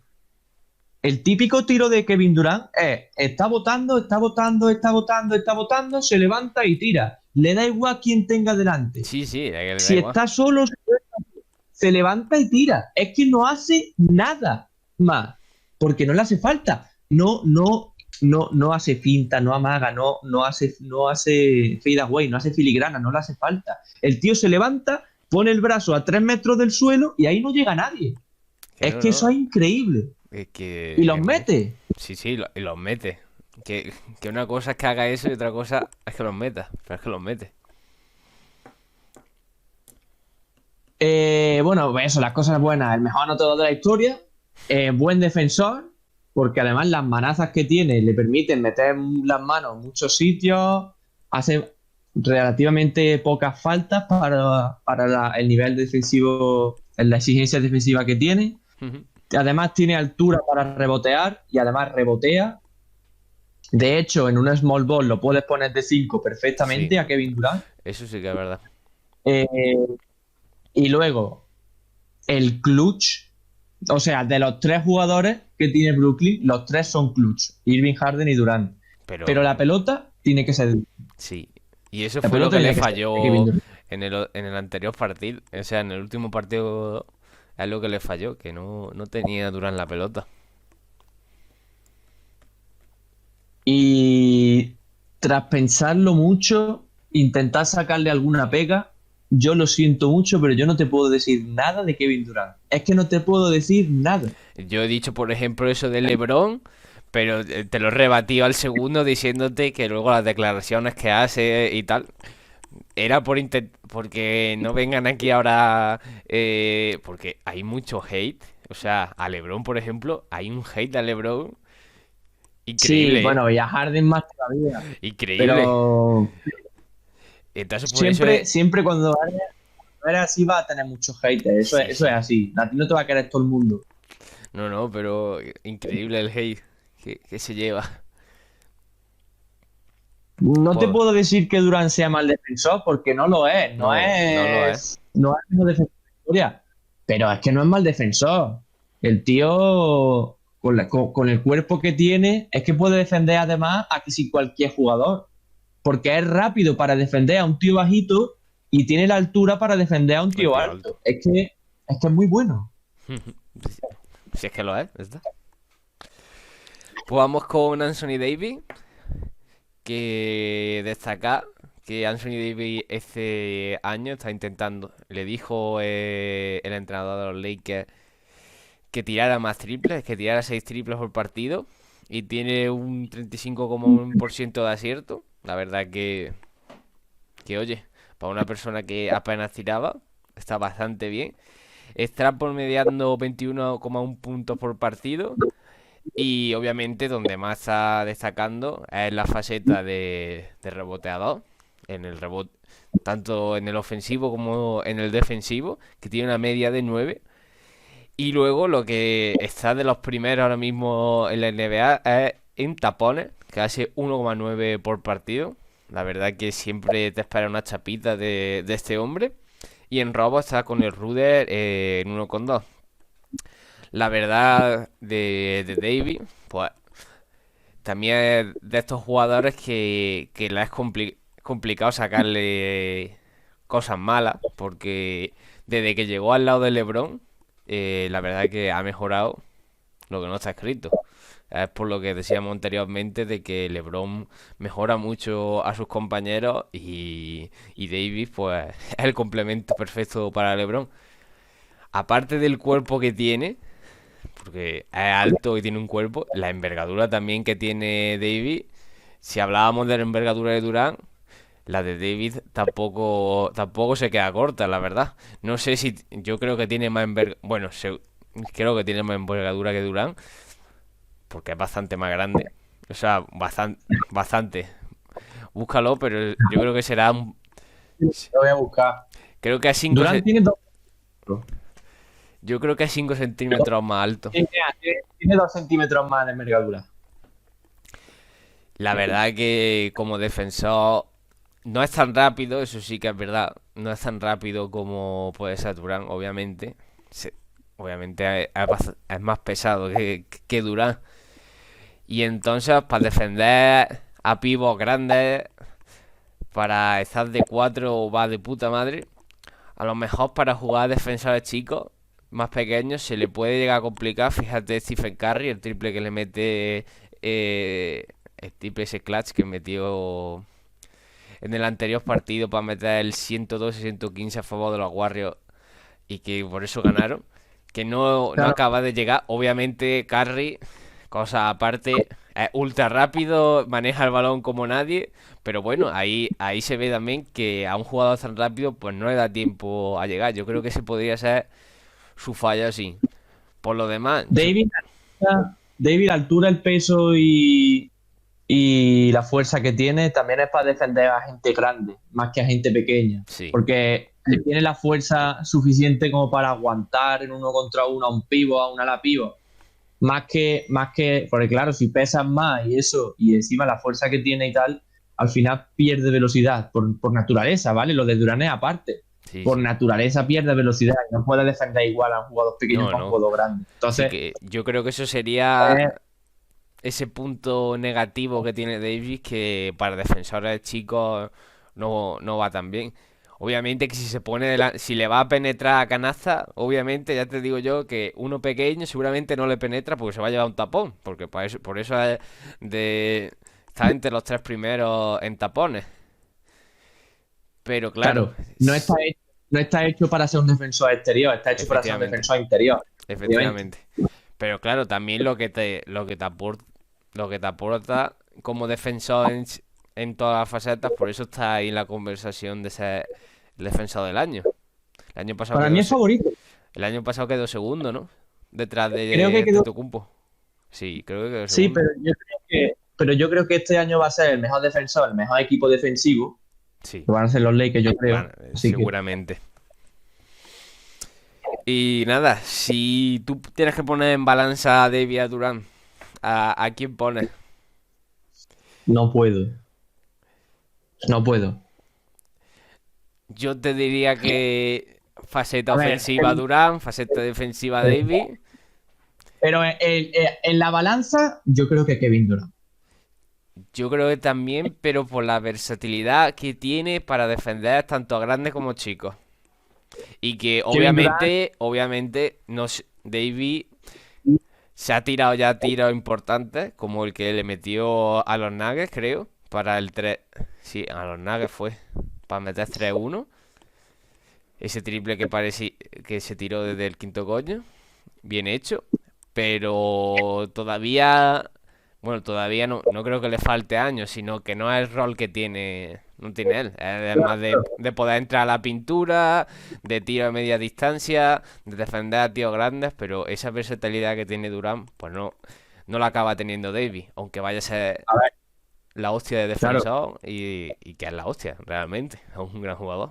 El típico tiro de Kevin Durant es, está botando, está botando, está botando, está botando, se levanta y tira. Le da igual quién tenga delante. Sí, sí, a que le da Si igual. está solo, se levanta y tira. Es que no hace nada más, porque no le hace falta. No hace finta, no amaga, no hace fade away, no hace filigrana, no le hace falta. El tío se levanta, pone el brazo a 3 metros del suelo y ahí no llega nadie. Que Es no, que no. eso es increíble. Es Y que los es muy... mete. Sí, sí, y los mete. Que una cosa es que haga eso y otra cosa es que los meta. Pero es que los mete. Bueno, eso, las cosas buenas. El mejor anotador de la historia. Buen defensor, porque además las manazas que tiene le permiten meter las manos en muchos sitios. Hace relativamente pocas faltas para el nivel defensivo, en la exigencia defensiva que tiene. Además tiene altura para rebotear y además rebotea. De hecho, en un small ball lo puedes poner de 5 Sí, perfectamente a Kevin Durant. eso sí que es verdad. Eh, y luego, el clutch, o sea, de los tres jugadores que tiene Brooklyn, los tres son clutch, Irving, Harden y Durant. Pero Pero la pelota tiene que ser, sí. Y eso la fue lo pelota que le tiene que ser de Kevin falló Durant. en el anterior partido. O sea, en el último partido es lo que le falló, que no tenía Durán la pelota. Y tras pensarlo mucho, intentar sacarle alguna pega, yo lo siento mucho, pero yo no te puedo decir nada de Kevin Durant. Es que no te puedo decir nada. Yo he dicho, por ejemplo, eso de LeBron, pero te lo he rebatido al segundo diciéndote que luego las declaraciones que hace y tal, era porque no vengan aquí ahora, porque hay mucho hate. O sea, a LeBron, por ejemplo, hay un hate a LeBron Sí, increíble, ¿eh? bueno, y a Harden más todavía. Increíble. Pero Entonces, por eso es... siempre cuando eres así va a tener muchos haters. Sí, Eso es sí. así. A ti no te va a querer todo el mundo. No, no, pero increíble el hate que se lleva. No te Pues, puedo decir que Durant sea mal defensor porque no lo es. No no, no lo es. es, no es el mejor defensor de la historia. Pero es que no es mal defensor. El tío, con el cuerpo que tiene, es que puede defender además a casi cualquier jugador. Porque es rápido para defender a un tío bajito y tiene la altura para defender a un Un tío tío alto. alto. Es que es muy bueno. Si es que lo es, ya está. Pues vamos con Anthony Davis, que destacar que Anthony Davis este año está intentando, le dijo el entrenador de los Lakers que tirara más triples, que tirara 6 triples por partido y tiene un 35,1% de acierto. La verdad que oye, para una persona que apenas tiraba, está bastante bien. Está promediando 21,1 puntos por partido. Y obviamente donde más está destacando es la faceta de reboteador, en el rebote, tanto en el ofensivo como en el defensivo, que tiene una media de 9. Y luego lo que está de los primeros ahora mismo en la NBA es en tapones, que hace 1,9 por partido. La verdad que siempre te espera una chapita de este hombre. Y en robo está con el Ruder en 1,2. La verdad de Davis, pues también es de estos jugadores que le es complicado sacarle cosas malas, porque desde que llegó al lado de LeBron, la verdad que ha mejorado lo que no está escrito. Es por lo que decíamos anteriormente de que LeBron mejora mucho a sus compañeros y Davis pues es el complemento perfecto para LeBron. Aparte del cuerpo que tiene, porque es alto y tiene un cuerpo. La envergadura también que tiene David. Si hablábamos de la envergadura de Durán, la de David tampoco se queda corta, la verdad. No sé si yo creo que tiene más envergadura. Bueno, creo que tiene más envergadura que Durán. porque es bastante más grande. O sea, bastante. Búscalo, pero yo creo que será Lo voy a buscar. creo que es 5 Durant tiene 2 yo creo que es 5 centímetros más alto. tiene 2 centímetros más de envergadura. La verdad que como defensor no es tan rápido, eso sí que es verdad. No es tan rápido como puede ser Durán, obviamente. Obviamente es más pesado que Durán. Y entonces para defender a pibos grandes, para estar de 4 va de puta madre. A lo mejor para jugar a defensores chicos, más pequeños, se le puede llegar a complicar. Fíjate Stephen Curry, el triple que le mete, el triple ese clutch que metió en el anterior partido para meter el 102 y 115 a favor de los Warriors y que por eso ganaron. Que no Claro. acaba de llegar. Obviamente Curry, cosa aparte, es ultra rápido, maneja el balón como nadie. Pero bueno, ahí se ve también que a un jugador tan rápido pues no le da tiempo a llegar. Yo creo que ese podría ser su falla, sí. Por lo demás, David, altura, el peso y la fuerza que tiene también es para defender a gente grande, más que a gente pequeña. sí. Porque tiene la fuerza suficiente como para aguantar en 1 contra 1 a un pivo, a un ala pivo. Porque claro, si pesas más y eso, y encima la fuerza que tiene y tal, al final pierde velocidad por naturaleza, ¿vale? Lo de Durán es aparte. Sí, Por sí. naturaleza pierde velocidad y no puede defender igual a un jugador pequeño No, que a un no. jugador grande. Así Entonces, que yo creo que eso sería eh, ese punto negativo que tiene Davis, que para defensores chicos no va tan bien. Obviamente que si se pone si le va a penetrar a canasta, obviamente ya te digo yo que uno pequeño seguramente no le penetra porque se va a llevar un tapón, porque por eso es de está entre los 3 primeros en tapones. Pero claro, claro, no está hecho para ser un defensor exterior, está hecho para ser un efectivamente, defensor interior, obviamente. efectivamente. Pero claro, también lo que te aporta como defensor en todas las facetas, por eso está ahí en la conversación de ser el defensor del año. El año pasado Para quedó, mí es favorito. el año pasado quedó segundo, ¿no? Detrás Creo que de quedó. Antetokounmpo. Sí, creo que quedó Sí, segundo. pero yo creo que este año va a ser el mejor defensor, el mejor equipo defensivo, Sí, que van a ser los Lakers, yo creo. bueno, Así que seguramente. Y nada, si tú tienes que poner en balanza a David y a Durant, ¿a quién pones? no puedo. No puedo. Yo te diría que faceta A ver, ofensiva Durant, faceta defensiva Davis. pero en la balanza, yo creo que Kevin Durant. Yo creo que también, pero por la versatilidad que tiene para defender tanto a grandes como chicos. Y que Kevin Durant, obviamente, Davis se ha tirado ya tiros importantes, como el que le metió a los Nuggets, creo, para el 3. Sí, a los Nuggets fue, para meter 3-1. Ese triple que parece que se tiró desde el quinto coño. Bien hecho. Pero todavía no creo que le falte años, sino que no es el rol que no tiene él. Es más de poder entrar a la pintura, de tiro de media distancia, de defender a tíos grandes, pero esa versatilidad que tiene Durán, pues no la acaba teniendo Davis, aunque vaya a ser a ver, la hostia de claro, defensor y que es la hostia, realmente. Es un gran jugador.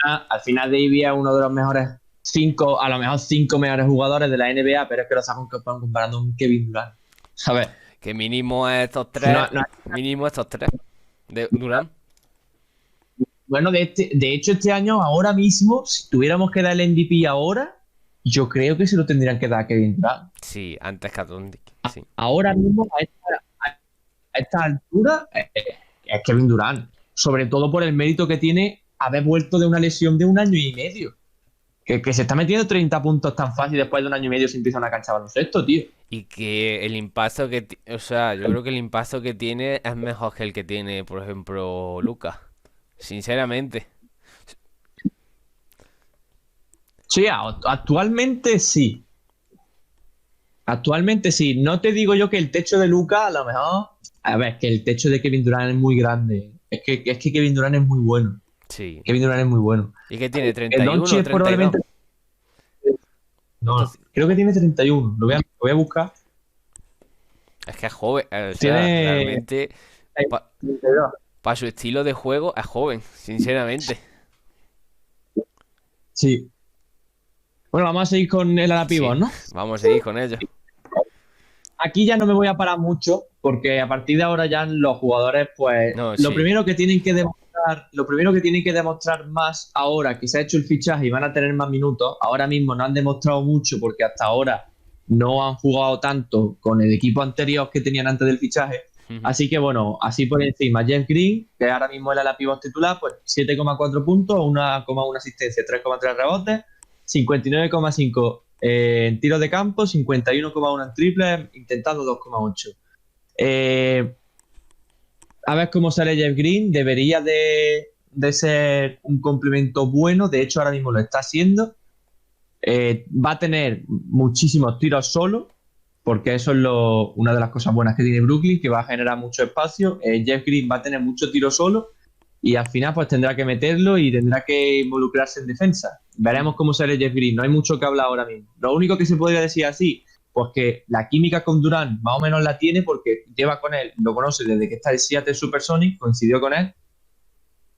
al final Davis es uno de los mejores 5, a lo mejor 5 mejores jugadores de la NBA, pero es que lo están comparando con Kevin Durant. ¿Sabes? Que mínimo estos No, tres, no. mínimo estos tres de Durán. Bueno, de hecho, este año, ahora mismo, si tuviéramos que dar el MVP ahora, yo creo que se lo tendrían que dar a Kevin Durant. Sí, antes que a Doncic, sí. Ahora mismo, a esta altura, es Kevin Durant. Sobre todo por el mérito que tiene haber vuelto de una lesión de 1 año y medio. Que se está metiendo 30 puntos tan fácil después de 1 año y medio sin pisar una cancha de baloncesto, tío. Y que el impacto o sea, yo creo que el impacto que tiene es mejor que el que tiene, por ejemplo, Lucas. Sinceramente. Sí, actualmente sí. Actualmente sí. No te digo yo que el techo de Lucas, a lo mejor. A ver, que el techo de Kevin Durant es muy grande. Es que Kevin Durant es muy bueno. Sí. Kevin Durant es muy bueno. ¿Y que tiene? El 31, Doncic es 32. probablemente. No, Entonces, creo que tiene 31. Lo voy a buscar. Es que es joven, o sea, Tiene realmente, 32. para su estilo de juego, es joven, sinceramente. Sí. Bueno, vamos a seguir con el ala Sí, pivot, ¿no? vamos a seguir con ello. Aquí ya no me voy a parar mucho, porque a partir de ahora ya los jugadores, pues, No, lo sí. primero que tienen que demostrar, lo primero que tienen que demostrar más ahora que se ha hecho el fichaje y van a tener más minutos, ahora mismo no han demostrado mucho porque hasta ahora no han jugado tanto con el equipo anterior que tenían antes del fichaje. Ujú. Así que bueno, así por encima, Jeff Green, que ahora mismo es la pivot titular, pues 7,4 puntos, 1,1 asistencia, 3,3 rebotes, 59,5 en tiros de campo, 51,1 en triple, intentando 2,8. A ver cómo sale Jeff Green, debería de ser un complemento bueno, de hecho ahora mismo lo está haciendo. Va a tener muchísimos tiros solo, porque eso es una de las cosas buenas que tiene Brooklyn, que va a generar mucho espacio. Jeff Green va a tener mucho tiro solo y al final pues tendrá que meterlo y tendrá que involucrarse en defensa. Veremos cómo sale Jeff Green, no hay mucho que hablar ahora mismo. Lo único que se podría decir así, pues que la química con Durant más o menos la tiene porque lleva con él, lo conoce desde que está en Seattle Supersonics, coincidió con él.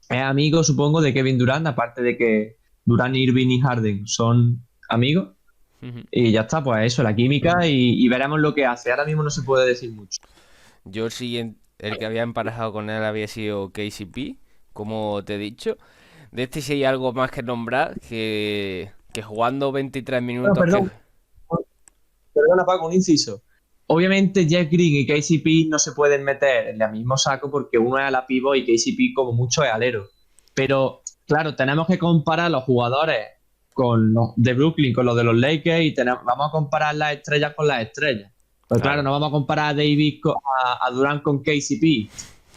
Es amigo, supongo, de Kevin Durant, aparte de que Durant, Irving y Harden son amigos. Ujú. Y ya está, pues eso, la química y veremos lo que hace. Ahora mismo no se puede decir mucho. Yo el que había emparejado con él había sido KCP, como te he dicho. De este sí hay algo más que nombrar, que jugando 23 Bueno, minutos que... perdona, Paco, un inciso. Obviamente Jeff Green y KCP no se pueden meter en el mismo saco porque uno es ala pivot y KCP como mucho es alero. Pero claro, tenemos que comparar los jugadores con los de Brooklyn, con los de los Lakers y vamos a comparar las estrellas con las estrellas. Pues claro, Claro, no vamos a comparar a Davis a Durant con KCP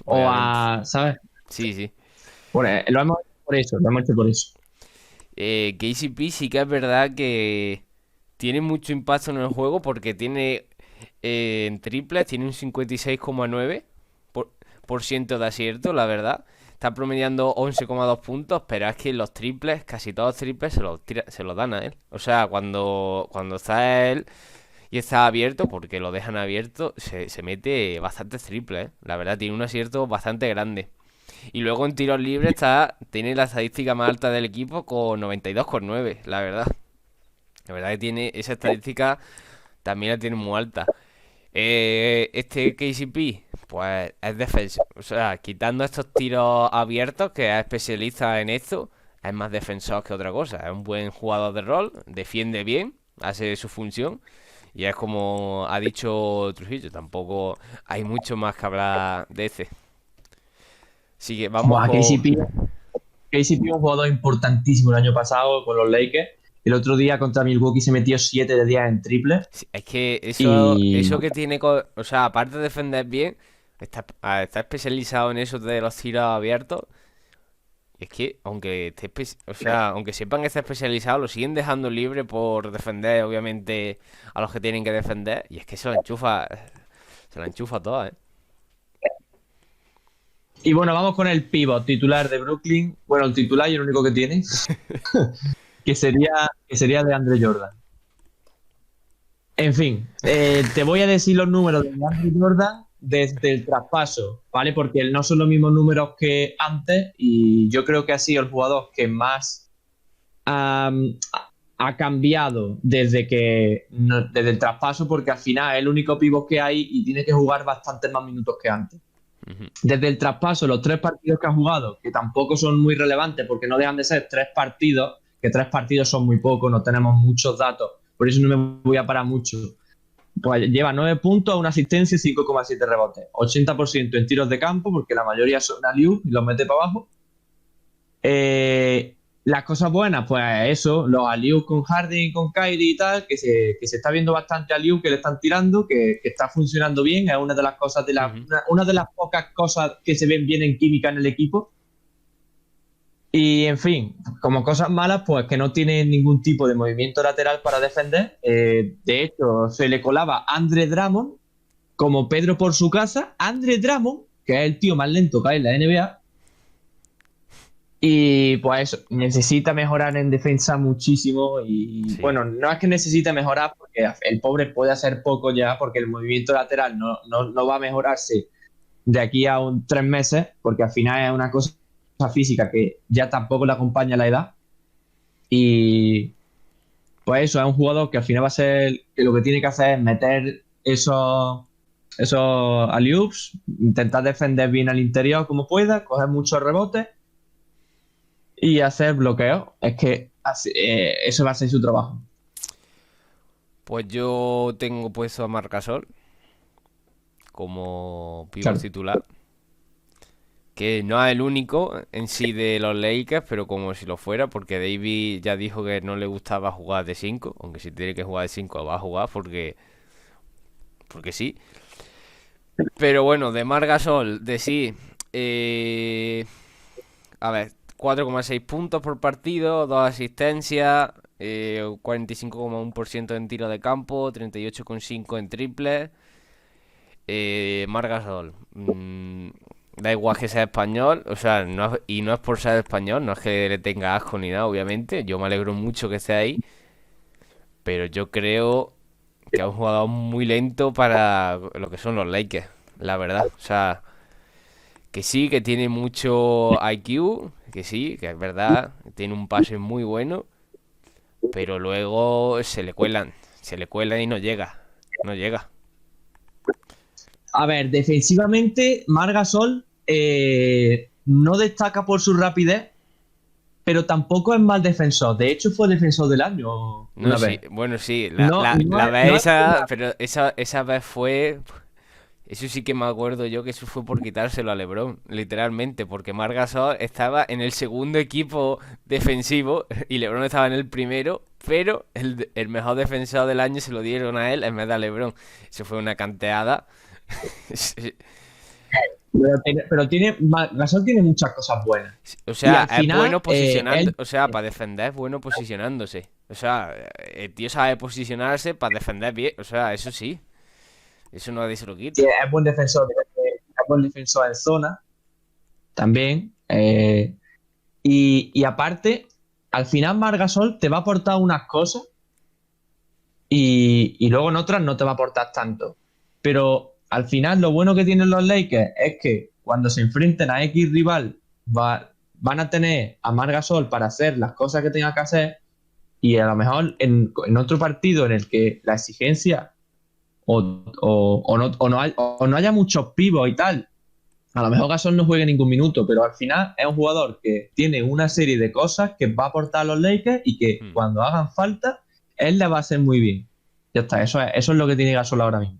o obviamente. a, ¿sabes? Sí, sí. Bueno, lo hemos hecho por eso, lo hemos hecho por eso. KCP sí que es verdad que tiene mucho impacto en el juego porque tiene en triples, tiene un 56,9% por ciento de acierto, la verdad. Está promediando 11,2 puntos, pero es que los triples, casi todos los triples se los dan a él. O sea, cuando está él y está abierto, porque lo dejan abierto, se mete bastantes triples, ¿eh? La verdad, tiene un acierto bastante grande. Y luego en tiros libres tiene la estadística más alta del equipo con 92,9, la verdad. La verdad que tiene esa estadística, también la tiene muy alta. Este KCP, pues es defensa. O sea, quitando estos tiros abiertos, que es especialista en esto, es más defensor que otra cosa. Es un buen jugador de rol, defiende bien, hace su función. Y es como ha dicho Trujillo, tampoco hay mucho más que hablar de este. Así que vamos Buah, con... KCP es un jugador importantísimo el año pasado con los Lakers. El otro día contra Milwaukee se metió 7 de 10 en triple. Sí, es que Y eso que tiene, o sea, aparte de defender bien, está especializado en eso de los tiros abiertos. Y es que, o sea, aunque sepan que está especializado, lo siguen dejando libre por defender, obviamente, a los que tienen que defender. Y es que se la enchufa toda, ¿eh? bueno, vamos con el pivot titular de Brooklyn. Bueno, el titular y el único que tiene, que sería de Andre Jordan. En fin, te voy a decir los números de Andre Jordan desde el traspaso, ¿vale? Porque no son los mismos números que antes y yo creo que ha sido el jugador que más ha cambiado desde el traspaso porque al final es el único pivot que hay y tiene que jugar bastantes más minutos que antes. Ujú, Desde el traspaso, los 3 partidos que ha jugado, que tampoco son muy relevantes porque no dejan de ser 3 partidos, que 3 partidos son muy pocos, no tenemos muchos datos, por eso no me voy a parar mucho. Pues lleva 9 puntos, una asistencia y 5,7 rebotes. 80% en tiros de campo, porque la mayoría son alley-oop y los mete para abajo. Las cosas buenas, pues eso, los alley-oop con Harden y con Kyrie y tal, que se está viendo bastante alley-oop que le están tirando, que está funcionando bien, es una de las cosas ujú. una de las pocas cosas que se ven bien en química en el equipo. Y en fin, como cosas malas, pues que no tiene ningún tipo de movimiento lateral para defender. De hecho, se le colaba Andre Drummond, como Pedro por su casa. Andre Drummond, que es el tío más lento que hay en la NBA, Y pues eso, necesita mejorar en defensa muchísimo y Sí. bueno, no es que necesite mejorar porque el pobre puede hacer poco ya porque el movimiento lateral no va a mejorarse de aquí a 3 meses porque al final es una cosa física que ya tampoco le acompaña la edad y pues eso, es un jugador que al final va a ser que lo que tiene que hacer es meter esos alley-oops, intentar defender bien al interior como pueda, coger muchos rebotes y hacer bloqueo. Es que eso va a ser su trabajo. Pues yo tengo puesto a Marc Gasol como pívot Claro. titular. Que no es el único en sí de los Lakers, pero como si lo fuera, porque David ya dijo que no le gustaba jugar de 5, aunque si tiene que jugar de 5 va a jugar porque sí. Pero bueno, de Marc Gasol, de sí, a ver, 4,6 puntos por partido, 2 asistencias, 45,1% en tiro de campo, 38,5 en triple. Marc Gasol, da igual que sea español, o sea, y no es por ser español, no es que le tenga asco ni nada, obviamente. Yo me alegro mucho que esté ahí, pero yo creo que es un jugador muy lento para lo que son los Lakers, la verdad. O sea, que sí, que tiene mucho IQ, que sí, que es verdad, tiene un pase muy bueno, pero luego se le cuelan y no llega, no llega. A ver, defensivamente, Margasol no destaca por su rapidez, pero tampoco es mal defensor. De hecho, fue defensor del año No, una sí, vez. bueno, sí, No, no la es, vez no es esa, pero esa vez fue. Eso sí que me acuerdo yo que eso fue por quitárselo a LeBron, literalmente, porque Marc Gasol estaba en el segundo equipo defensivo y LeBron estaba en el primero, pero el mejor defensor del año se lo dieron a él en vez de a LeBron. Eso fue una canteada. Sí. Gasol tiene muchas cosas buenas. O Y sea, al es final, bueno posicionando, él, o sea, para defender es bueno posicionándose. O sea, el tío sabe posicionarse para defender bien, o sea, eso sí, eso nadie se lo quita. es buen defensor en zona también. Y aparte, al final Margasol te va a aportar unas cosas y luego en otras no te va a aportar tanto. Pero al final lo bueno que tienen los Lakers es que cuando se enfrenten a X rival van a tener a Margasol para hacer las cosas que tenga que hacer y a lo mejor en otro partido en el que la exigencia o no haya muchos pivos y tal, a lo mejor Gasol no juegue ningún minuto, pero al final es un jugador que tiene una serie de cosas que va a aportar a los Lakers y que Hmm. cuando hagan falta, él le va a hacer muy bien. Ya está, eso es lo que tiene Gasol ahora mismo.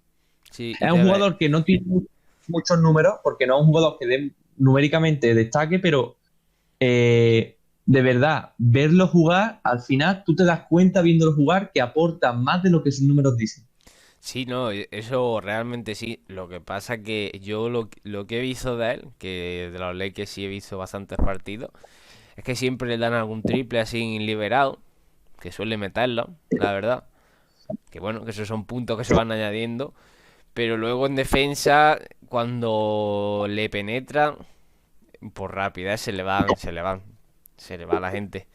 Sí, y Es un te ve. jugador que no tiene muchos números, porque no es un jugador que numéricamente destaque, pero de verdad, verlo jugar, al final tú te das cuenta viéndolo jugar que aporta más de lo que sus números dicen. Sí, no, eso realmente sí. Lo que pasa que yo lo que he visto de él, que de los Lakers sí he visto bastantes partidos, es que siempre le dan algún triple así liberado, que suele meterlo, la verdad. Que bueno, que esos son puntos que se van añadiendo. Pero luego en defensa, cuando le penetran, por rapidez se le va la gente.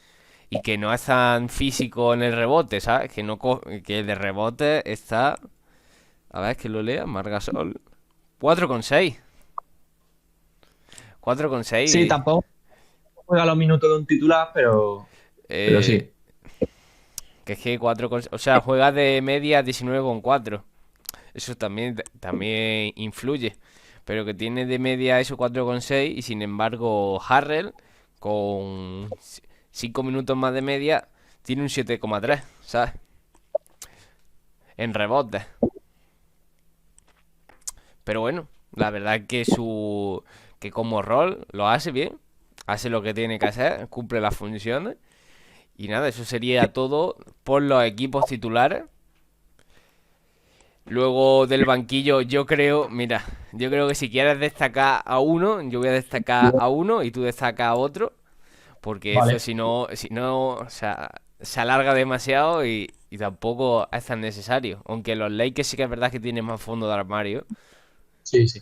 Y que no es tan físico en el rebote, ¿sabes? Que no que el de rebote está. A ver, que lo lea, Margasol. 4,6. Sí, 4,6. tampoco juega los minutos de un titular, pero Eh, sí. que es que 4, o sea, juega de media 19,4. Eso también influye. Pero que tiene de media eso 4,6 y sin embargo Harrell con 5 minutos más de media tiene un 7,3, ¿sabes? En rebotes. Pero bueno, la verdad que como rol lo hace bien, hace lo que tiene que hacer, cumple las funciones y nada, eso sería todo por los equipos titulares. Luego del banquillo, yo creo que si quieres destacar a uno, yo voy a destacar a uno y tú destacas a otro, porque eso Vale. si no, o sea, se alarga demasiado y tampoco es tan necesario. Aunque los Lakers sí que es verdad que tienen más fondo de armario Sí, sí.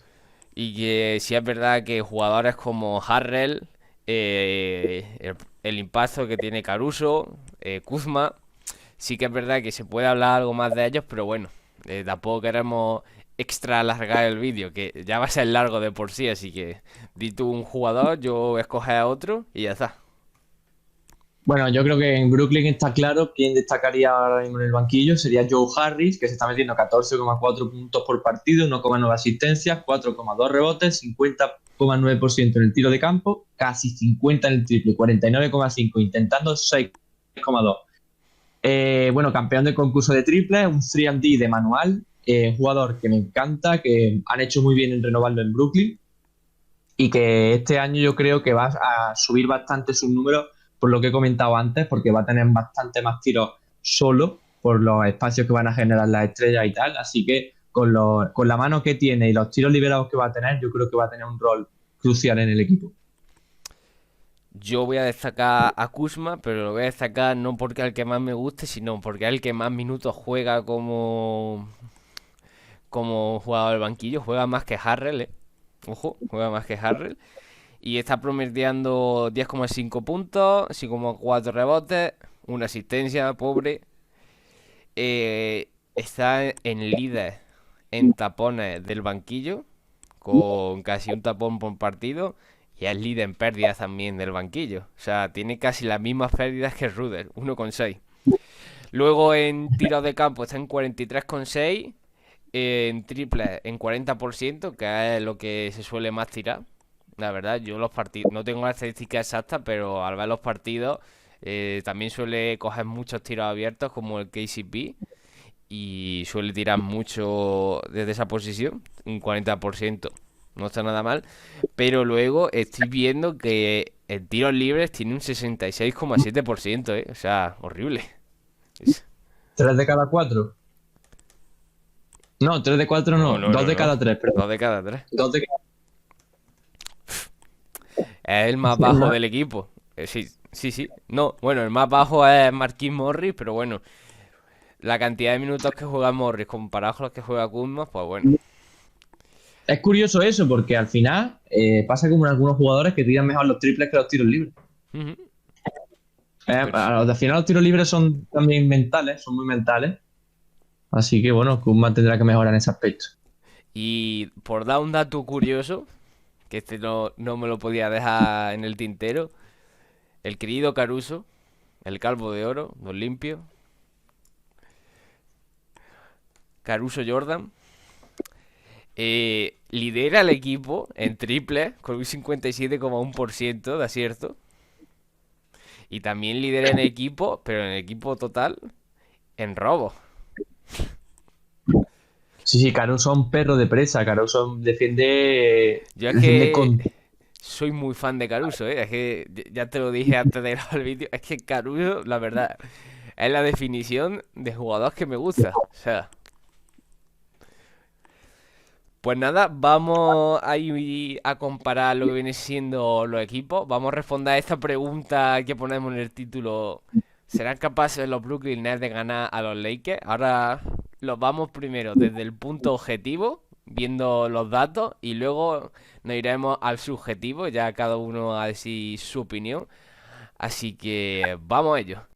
y que sí es verdad que jugadores como Harrell el impacto que tiene Caruso, Kuzma. Sí que es verdad que se puede hablar algo más de ellos, pero bueno, tampoco queremos extra alargar el vídeo, que ya va a ser largo de por sí, así que di tú un jugador, yo escoge a otro y ya está. Bueno, yo creo que en Brooklyn está claro quién destacaría ahora mismo en el banquillo. Sería Joe Harris, que se está metiendo 14,4 puntos por partido, 1,9 asistencias, 4,2 rebotes, 50,9% en el tiro de campo, casi 50 en el triple, 49,5 intentando 6,2. Bueno, campeón del concurso de triple, un 3&D de manual, un jugador que me encanta, que han hecho muy bien en renovarlo en Brooklyn y que este año yo creo que va a subir bastante sus números por lo que he comentado antes, porque va a tener bastante más tiros solo por los espacios que van a generar las estrellas y tal. Así que con la mano que tiene y los tiros liberados que va a tener, yo creo que va a tener un rol crucial en el equipo. Yo voy a destacar a Kuzma, pero lo voy a destacar no porque es el que más me guste, sino porque es el que más minutos juega como jugador del banquillo. Juega más que Harrell, Ojo, juega más que Harrell. Y está promediando 10,5 puntos, 5,4 rebotes, una asistencia, pobre. Está en líder en tapones del banquillo, con casi un tapón por partido. Y es líder en pérdidas también del banquillo. O sea, tiene casi las mismas pérdidas que Ruder, 1,6. Luego en tiros de campo está en 43,6. En triple en 40%, que es lo que se suele más tirar. La verdad, yo los partidos, no tengo la estadística exacta, pero al ver los partidos también suele coger muchos tiros abiertos como el KCP y suele tirar mucho desde esa posición, un 40%. No está nada mal, pero luego estoy viendo que en tiros libres tiene un 66,7%, O sea, horrible. Es- ¿Tres de cada cuatro? No, tres de cuatro No, no, no, dos no, de no. cada tres, perdón. Dos de cada tres. Dos de cada Es el más tres. bajo del equipo. Sí, sí, sí. No, bueno, el más bajo es Marquis Morris, pero bueno, la cantidad de minutos que juega Morris comparado con los que juega Kuzma, pues bueno. Es curioso eso, porque al final pasa como en algunos jugadores que tiran mejor los triples que los tiros libres. Ujú. Pero sí. Al final los tiros libres son también mentales, son muy mentales. Así que bueno, Koeman tendrá que mejorar en ese aspecto. Y por dar un dato curioso, que este no me lo podía dejar en el tintero, el querido Caruso, el calvo de oro, don limpio, Caruso Jordan, lidera el equipo en triple con un 57,1% de acierto. Y también lidera en equipo, pero en equipo total, en robo. Sí, sí, Caruso es un perro de presa. Caruso defiende, Yo es defiende que con... soy muy fan de Caruso, ¿eh? Es que ya te lo dije antes de grabar el vídeo. Es que Caruso, la verdad, es la definición de jugador que me gusta. O sea, pues nada, vamos a ir a comparar lo que viene siendo los equipos. Vamos a responder a esta pregunta que ponemos en el título. ¿Serán capaces los Brooklyn Nets de ganar a los Lakers? Ahora los vamos primero desde el punto objetivo, viendo los datos, y luego nos iremos al subjetivo, ya cada uno a decir su opinión. Así que vamos a ello.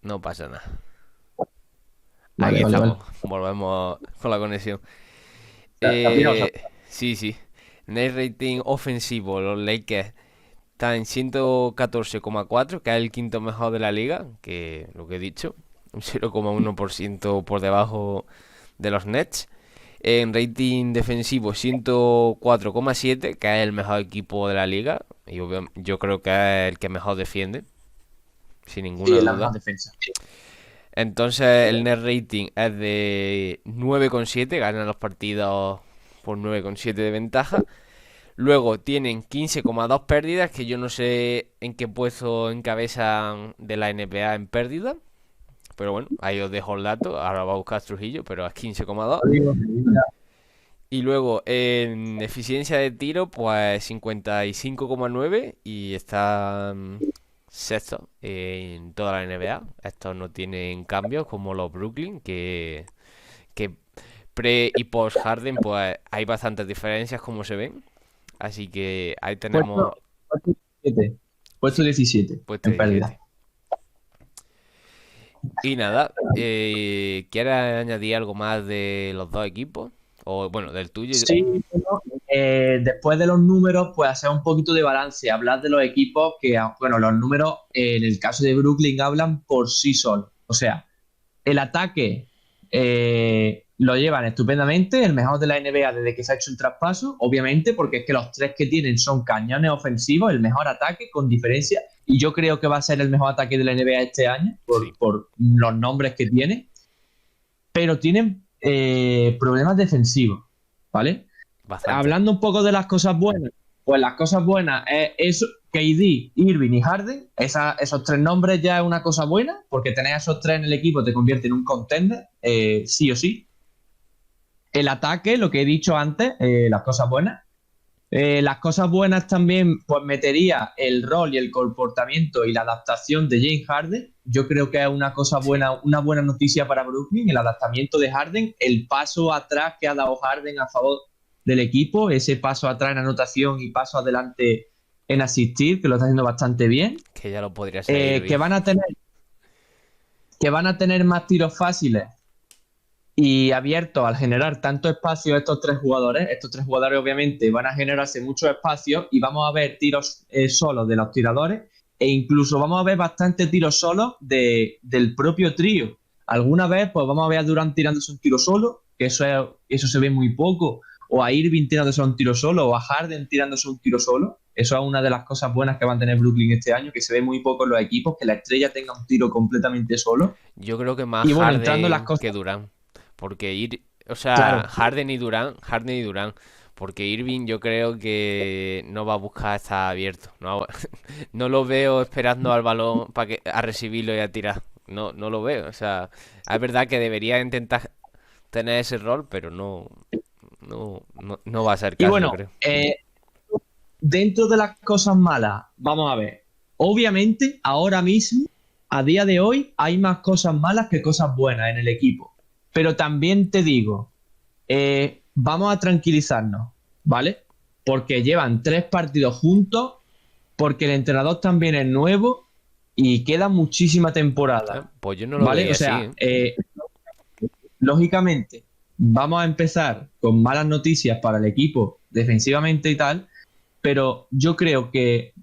No pasa nada. Vale, Aquí vale, estamos. vale. Volvemos con la conexión. Mira, o sea, Sí, sí. Net rating ofensivo, los Lakers están en 114,4, que es el quinto mejor de la liga, que lo que he dicho, un 0,1% por debajo de los Nets. En rating defensivo 104,7, que es el mejor equipo de la liga, y yo creo que es el que mejor defiende, sin sí, ninguna es la mejor duda. defensa. Entonces el net rating es de 9,7, ganan los partidos por 9,7 de ventaja. Luego tienen 15,2 pérdidas, que yo no sé en qué puesto encabezan de la NBA en pérdida. Pero bueno, ahí os dejo el dato. Ahora va a buscar Trujillo, pero es 15,2. Y luego en eficiencia de tiro, pues 55,9 y están sexto en toda la NBA. Estos no tienen cambios como los Brooklyn, que pre y post Harden, pues hay bastantes diferencias como se ven. Así que ahí tenemos, Puesto 17. Puesto sí, 17 puesto en pérdida. 17. Y nada, ¿quieres añadir algo más de los dos equipos? O bueno, del tuyo. Sí, bueno, después de los números, pues hacer un poquito de balance, hablar de los equipos que, bueno, los números en el caso de Brooklyn hablan por sí solos. O sea, el ataque lo llevan estupendamente, el mejor de la NBA desde que se ha hecho el traspaso, obviamente, porque es que los tres que tienen son cañones ofensivos, el mejor ataque con diferencia, y yo creo que va a ser el mejor ataque de la NBA este año, Sí, por los nombres que tiene, pero tienen problemas defensivos, ¿vale? bastante. Hablando un poco de las cosas buenas, pues las cosas buenas es KD, Irving y Harden. Esos tres nombres ya es una cosa buena, porque tener a esos tres en el equipo te convierte en un contender, sí o sí. El ataque, lo que he dicho antes, las cosas buenas. Las cosas buenas también, pues metería el rol y el comportamiento y la adaptación de James Harden. Yo creo que es una cosa Sí. buena, una buena noticia para Brooklyn, el adaptamiento de Harden, el paso atrás que ha dado Harden a favor del equipo, ese paso atrás en anotación y paso adelante en asistir, que lo está haciendo bastante bien. Que ya lo podría ser Eh, Irving. que van a tener, que van a tener más tiros fáciles y abiertos al generar tanto espacio estos tres jugadores. Estos tres jugadores obviamente van a generarse muchos espacios y vamos a ver tiros solos de los tiradores e incluso vamos a ver bastante tiros solos del propio trío. Alguna vez pues vamos a ver a Durant tirándose un tiro solo, que eso se ve muy poco, o a Irving tirándose un tiro solo, o a Harden tirándose un tiro solo. Eso es una de las cosas buenas que van a tener Brooklyn este año, que se ve muy poco en los equipos, que la estrella tenga un tiro completamente solo. Yo creo que más Y bueno, entrando en las Harden cosas, que Durant. Porque o sea, claro. Harden y Durant. Porque Irving yo creo que no va a buscar estar abierto. No, no lo veo esperando al balón para a recibirlo y a tirar. No, no lo veo. O sea, es verdad que debería intentar tener ese rol, pero no va a ser Y caso, yo bueno, creo. dentro de las cosas malas, vamos a ver. Obviamente, ahora mismo, a día de hoy, hay más cosas malas que cosas buenas en el equipo. Pero también te digo, vamos a tranquilizarnos, ¿vale? Porque llevan 3 partidos juntos, porque el entrenador también es nuevo y queda muchísima temporada, Pues yo no lo ¿vale? veía O así, sea, ¿eh? lógicamente, vamos a empezar con malas noticias para el equipo defensivamente y tal, pero yo creo que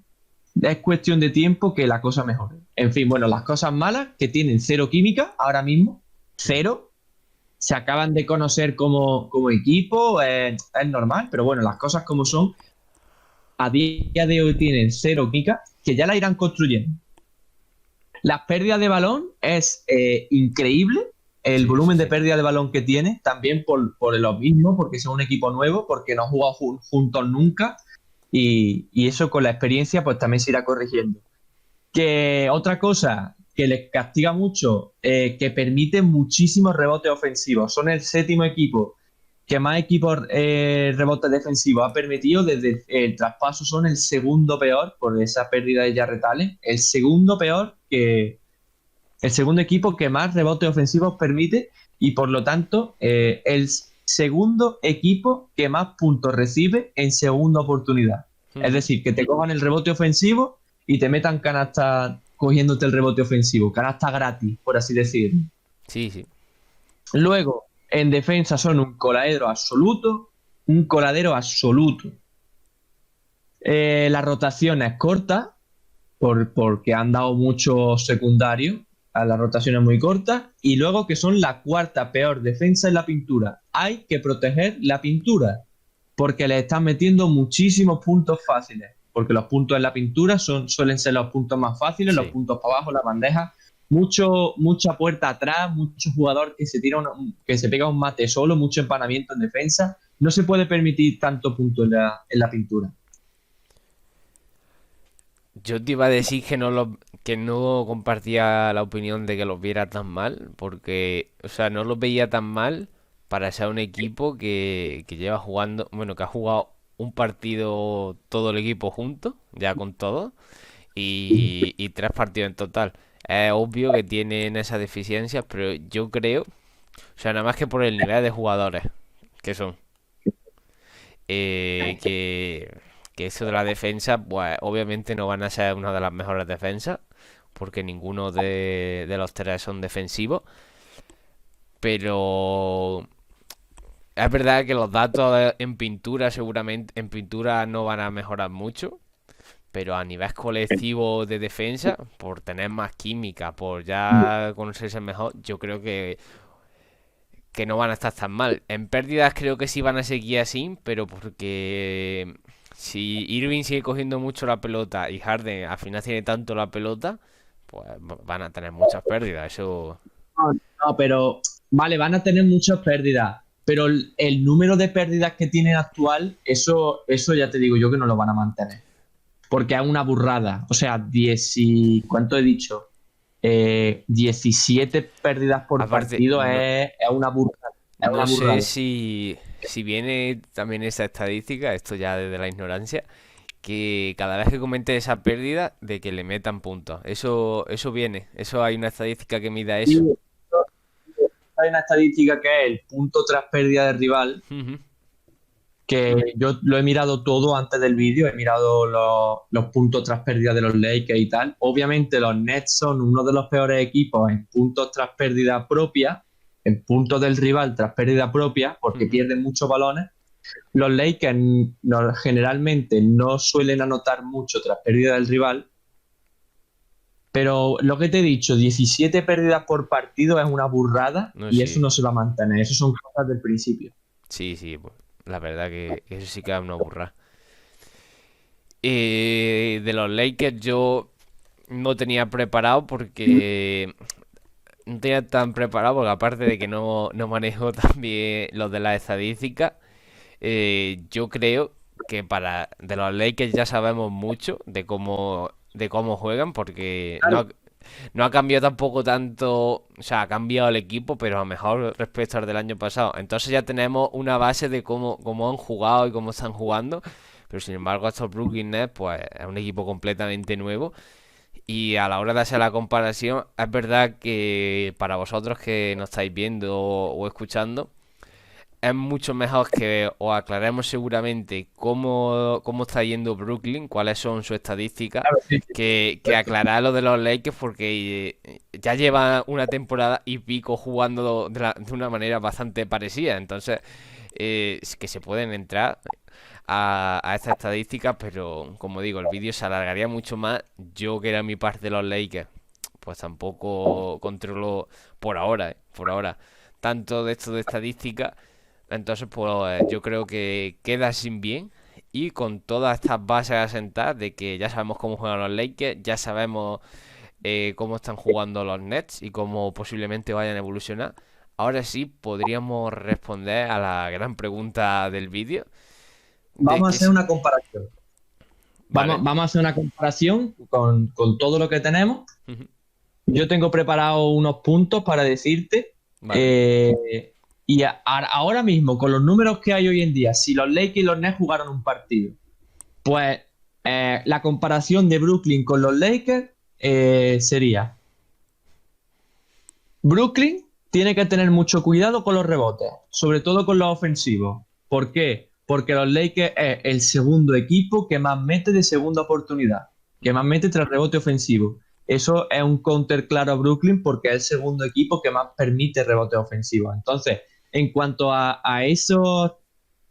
es cuestión de tiempo que la cosa mejore. En fin, bueno, las cosas malas que tienen cero química ahora mismo, Mm. cero, se acaban de conocer como equipo, es normal, pero bueno, las cosas como son, a día de hoy tienen cero química, que ya la irán construyendo. Las pérdidas de balón es increíble, el Sí, eso volumen de sí. pérdida de balón que tiene, también por lo mismo, porque son un equipo nuevo, porque no han jugado juntos nunca, y eso con la experiencia pues también se irá corrigiendo. Que otra cosa que les castiga mucho, que permite muchísimos rebotes ofensivos. Son el séptimo equipo que más equipos rebotes defensivos ha permitido. Desde el traspaso son el segundo peor por esa pérdida de Jarrett Allen. El segundo equipo que más rebotes ofensivos permite y por lo tanto el segundo equipo que más puntos recibe en segunda oportunidad. Es Ujú. decir, que te cojan el rebote ofensivo y te metan canasta cogiéndote el rebote ofensivo, canasta gratis, por así decirlo. Sí, sí. Luego, en defensa son un coladero absoluto, un coladero absoluto. La rotación es corta, porque han dado muchos secundarios, a la rotación es muy corta, y luego que son la cuarta peor defensa en la pintura. Hay que proteger la pintura, porque le están metiendo muchísimos puntos fáciles, porque los puntos en la pintura suelen ser los puntos más fáciles, Sí. los puntos para abajo, la bandeja, mucha puerta atrás, mucho jugador que que se pega un mate solo, mucho empanamiento en defensa. No se puede permitir tanto punto en la pintura. Yo te iba a decir que no compartía la opinión de que los viera tan mal, porque, o sea, no los veía tan mal para ser un equipo que lleva jugando, bueno, que ha jugado un partido todo el equipo junto, ya con todo, y 3 partidos en total. Es obvio que tienen esas deficiencias, pero yo creo, o sea, nada más que por el nivel de jugadores que son, eh, que, que eso de la defensa, pues obviamente no van a ser una de las mejores defensas, porque ninguno de los tres son defensivos, pero es verdad que los datos en pintura seguramente, en pintura no van a mejorar mucho, pero a nivel colectivo de defensa, por tener más química, por ya conocerse mejor, yo creo que no van a estar tan mal. En pérdidas creo que sí van a seguir así, pero porque si Irving sigue cogiendo mucho la pelota y Harden al final tiene tanto la pelota, pues van a tener muchas pérdidas. Eso No, no, pero vale, van a tener muchas pérdidas, pero el número de pérdidas que tienen actual, eso ya te digo yo que no lo van a mantener. Porque es una burrada. O sea, ¿cuánto he dicho? 17 pérdidas por aparte partido no, es una burrada. Es una no sé burrada. si viene también esa estadística, esto ya desde la ignorancia, que cada vez que comente esa pérdida de que le metan puntos. Eso viene, eso hay una estadística que mida Y eso. hay una estadística que es el punto tras pérdida del rival, Ujú. que yo lo he mirado todo antes del vídeo, he mirado los puntos tras pérdida de los Lakers y tal. Obviamente los Nets son uno de los peores equipos en puntos tras pérdida propia, en puntos del rival tras pérdida propia, porque Ujú. pierden muchos balones. Los Lakers generalmente no suelen anotar mucho tras pérdida del rival, pero lo que te he dicho, 17 pérdidas por partido es una burrada No, y eso sí, no se va a mantener. Eso son cosas del principio. sí, sí, pues, la verdad que eso sí que es una burra. De los Lakers yo no tenía preparado porque no tenía tan preparado porque aparte de que no manejo también los de las estadísticas, yo creo que para de los Lakers ya sabemos mucho de cómo juegan porque no ha cambiado tampoco tanto, o sea, ha cambiado el equipo, pero a lo mejor respecto al del año pasado. Entonces ya tenemos una base de cómo han jugado y cómo están jugando. Pero sin embargo, estos Brooklyn Nets, pues es un equipo completamente nuevo. Y a la hora de hacer la comparación, es verdad que para vosotros que nos estáis viendo o escuchando, es mucho mejor que os aclaremos seguramente cómo está yendo Brooklyn, cuáles son sus estadísticas, Claro, sí, sí. que aclarar lo de los Lakers porque ya lleva una temporada y pico jugando de una manera bastante parecida. Entonces, es que se pueden entrar a estas estadísticas, pero como digo, el vídeo se alargaría mucho más. Yo que era mi parte de los Lakers, pues tampoco controlo por ahora, por ahora, tanto de esto de estadística. Entonces, pues yo creo que queda sin bien. Y con todas estas bases asentadas de que ya sabemos cómo juegan los Lakers, ya sabemos cómo están jugando los Nets y cómo posiblemente vayan a evolucionar. Ahora sí podríamos responder a la gran pregunta del vídeo. De Vamos a que hacer una comparación. Vale. Vamos a hacer una comparación con todo lo que tenemos. Ujú. Yo tengo preparado unos puntos para decirte. Vale. Ahora mismo, con los números que hay hoy en día, si los Lakers y los Nets jugaron un partido, pues la comparación de Brooklyn con los Lakers sería: Brooklyn tiene que tener mucho cuidado con los rebotes, sobre todo con los ofensivos. ¿Por qué? Porque los Lakers es el segundo equipo que más mete de segunda oportunidad, que más mete tras rebote ofensivo. eso es un counter claro a Brooklyn porque es el segundo equipo que más permite rebotes ofensivos. Entonces, en cuanto a eso,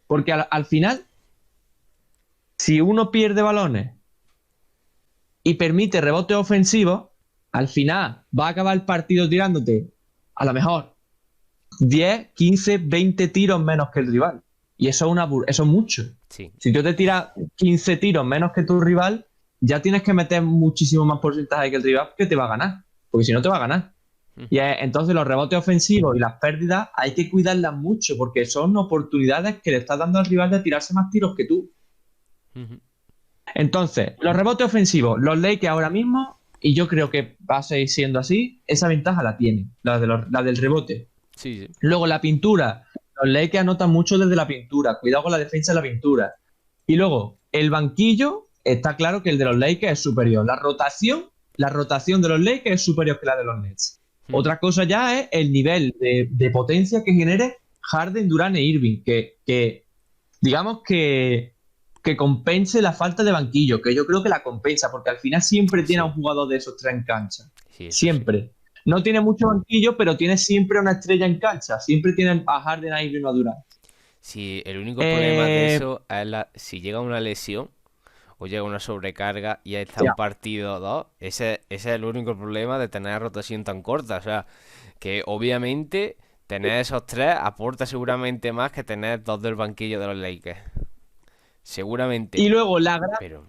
porque al final, si uno pierde balones y permite rebotes ofensivos, al final va a acabar el partido tirándote a lo mejor 10, 15, 20 tiros menos que el rival. Y eso es mucho. Sí. Si tú te tiras 15 tiros menos que tu rival, ya tienes que meter muchísimo más porcentaje que el rival que te va a ganar. Porque si no, te va a ganar. Y entonces los rebotes ofensivos y las pérdidas hay que cuidarlas mucho porque son oportunidades que le estás dando al rival de tirarse más tiros que tú. Entonces, los rebotes ofensivos, los Lakers ahora mismo, y yo creo que va a seguir siendo así, esa ventaja la tienen, la del rebote. Sí. Luego la pintura, los Lakers anotan mucho desde la pintura, cuidado con la defensa de la pintura. Y luego, el banquillo, está claro que el de los Lakers es superior. La rotación de los Lakers es superior que la de los Nets. Otra cosa ya es el nivel de potencia que genere Harden, Durant e Irving, que digamos que compense la falta de banquillo, que yo creo que la compensa, porque al final siempre tiene a un jugador de esos tres en cancha. Sí, siempre. Sí. No tiene mucho banquillo, pero tiene siempre una estrella en cancha. Siempre tienen a Harden, a Irving o a Durant. Sí, el único problema de eso es si llega una lesión o llega una sobrecarga y ahí está un partido o dos, ese es el único problema de tener rotación tan corta. O sea, que obviamente tener esos tres aporta seguramente más que tener dos del banquillo de los Lakers. Seguramente. Y luego la gran... Pero...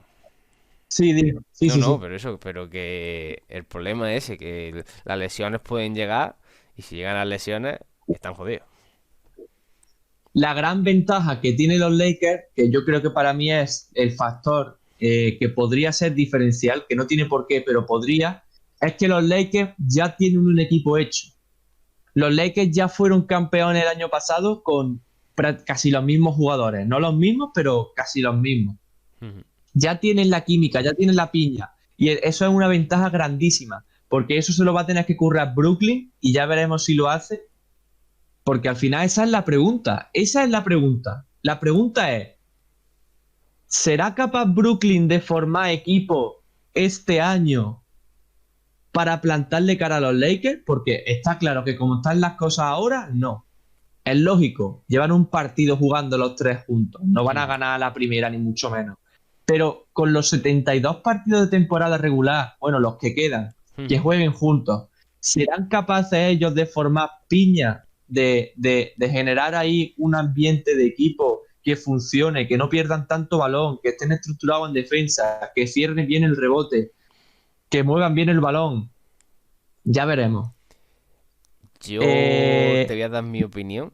Sí, digo. Sí, No, pero que el problema es ese, que las lesiones pueden llegar y si llegan las lesiones, están jodidos. La gran ventaja que tienen los Lakers, que yo creo que para mí es el factor que podría ser diferencial, que no tiene por qué, pero podría, es que los Lakers ya tienen un equipo hecho. Los Lakers ya fueron campeones el año pasado con casi los mismos jugadores. No los mismos, pero casi los mismos. Ya tienen la química, ya tienen la piña. Y eso es una ventaja grandísima, porque eso se lo va a tener que currar Brooklyn y ya veremos si lo hace. Porque al final esa es la pregunta. Esa es la pregunta. La pregunta es, ¿será capaz Brooklyn de formar equipo este año para plantarle cara a los Lakers? Porque está claro que como están las cosas ahora, no. Es lógico, llevan un partido jugando los tres juntos. No van a ganar a la primera, ni mucho menos. Pero con los 72 partidos de temporada regular, bueno, los que quedan, que jueguen juntos, ¿serán capaces ellos de formar piña? De generar ahí un ambiente de equipo que funcione, que no pierdan tanto balón, que estén estructurados en defensa, que cierren bien el rebote, que muevan bien el balón. Ya veremos. Yo te voy a dar mi opinión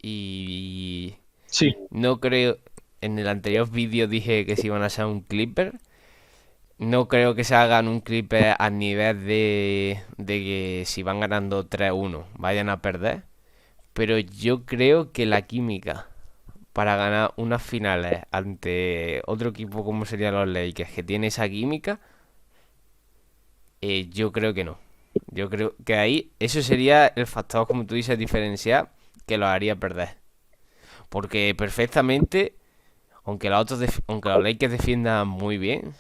y sí. No creo, en el anterior vídeo dije que se iban a hacer un Clipper. No creo que se hagan un Clipper a nivel de que si van ganando 3-1 vayan a perder. Pero yo creo que la química para ganar unas finales ante otro equipo como serían los Lakers, que tiene esa química, yo creo que no. Yo creo que ahí eso sería el factor, como tú dices, diferencial, que lo haría perder. Porque perfectamente, aunque aunque los Lakers defiendan muy bien,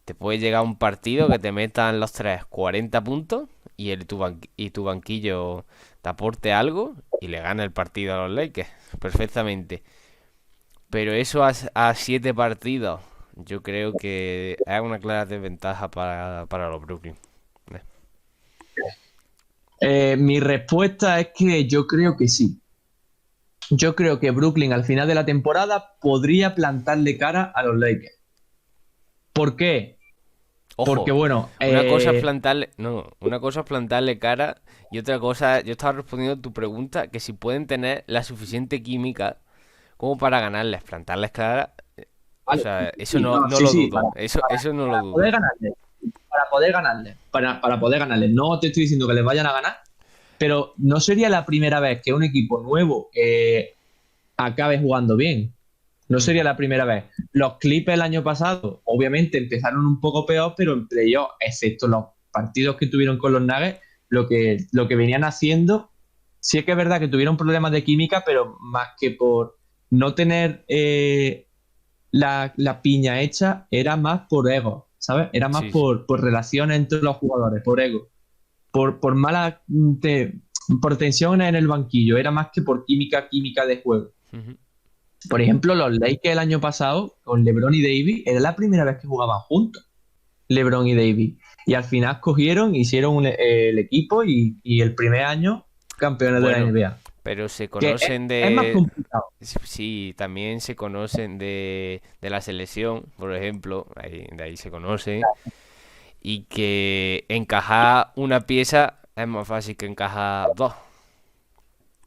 te puede llegar un partido que te metan los 40 puntos y tu banquillo te aporte algo y le gana el partido a los Lakers perfectamente. Pero eso a 7 partidos, yo creo que es una clara desventaja para los Brooklyn. Mi respuesta es que yo creo que sí. Yo creo que Brooklyn al final de la temporada podría plantarle cara a los Lakers. ¿Por qué? Ojo, porque bueno, una cosa es plantarle cara y otra cosa, yo estaba respondiendo a tu pregunta, que si pueden tener la suficiente química como para ganarles, plantarles cara, vale, o sea, eso sí, no lo sí, dudo, eso no lo dudo. Para poder ganarle. No te estoy diciendo que les vayan a ganar, pero no sería la primera vez que un equipo nuevo acabe jugando bien. No sería la primera vez. Los Clippers el año pasado, obviamente, empezaron un poco peor, pero entre ellos, excepto los partidos que tuvieron con los Nuggets, lo que venían haciendo, sí es que es verdad que tuvieron problemas de química, pero más que por no tener la piña hecha, era más por ego. ¿sabes? Era más Sí, sí. por relaciones entre los jugadores, por ego, por mala por tensiones en el banquillo, era más que por química de juego. Ujú. Por ejemplo, los Lakers el año pasado, con LeBron y Davis, era la primera vez que jugaban juntos, LeBron y Davis. Y al final cogieron, hicieron el equipo y el primer año campeones de la Bueno, NBA. pero se Que conocen es más de... complicado. Sí, también se conocen de la selección, por ejemplo, de ahí se conocen. Y que encajar una pieza es más fácil que encajar dos.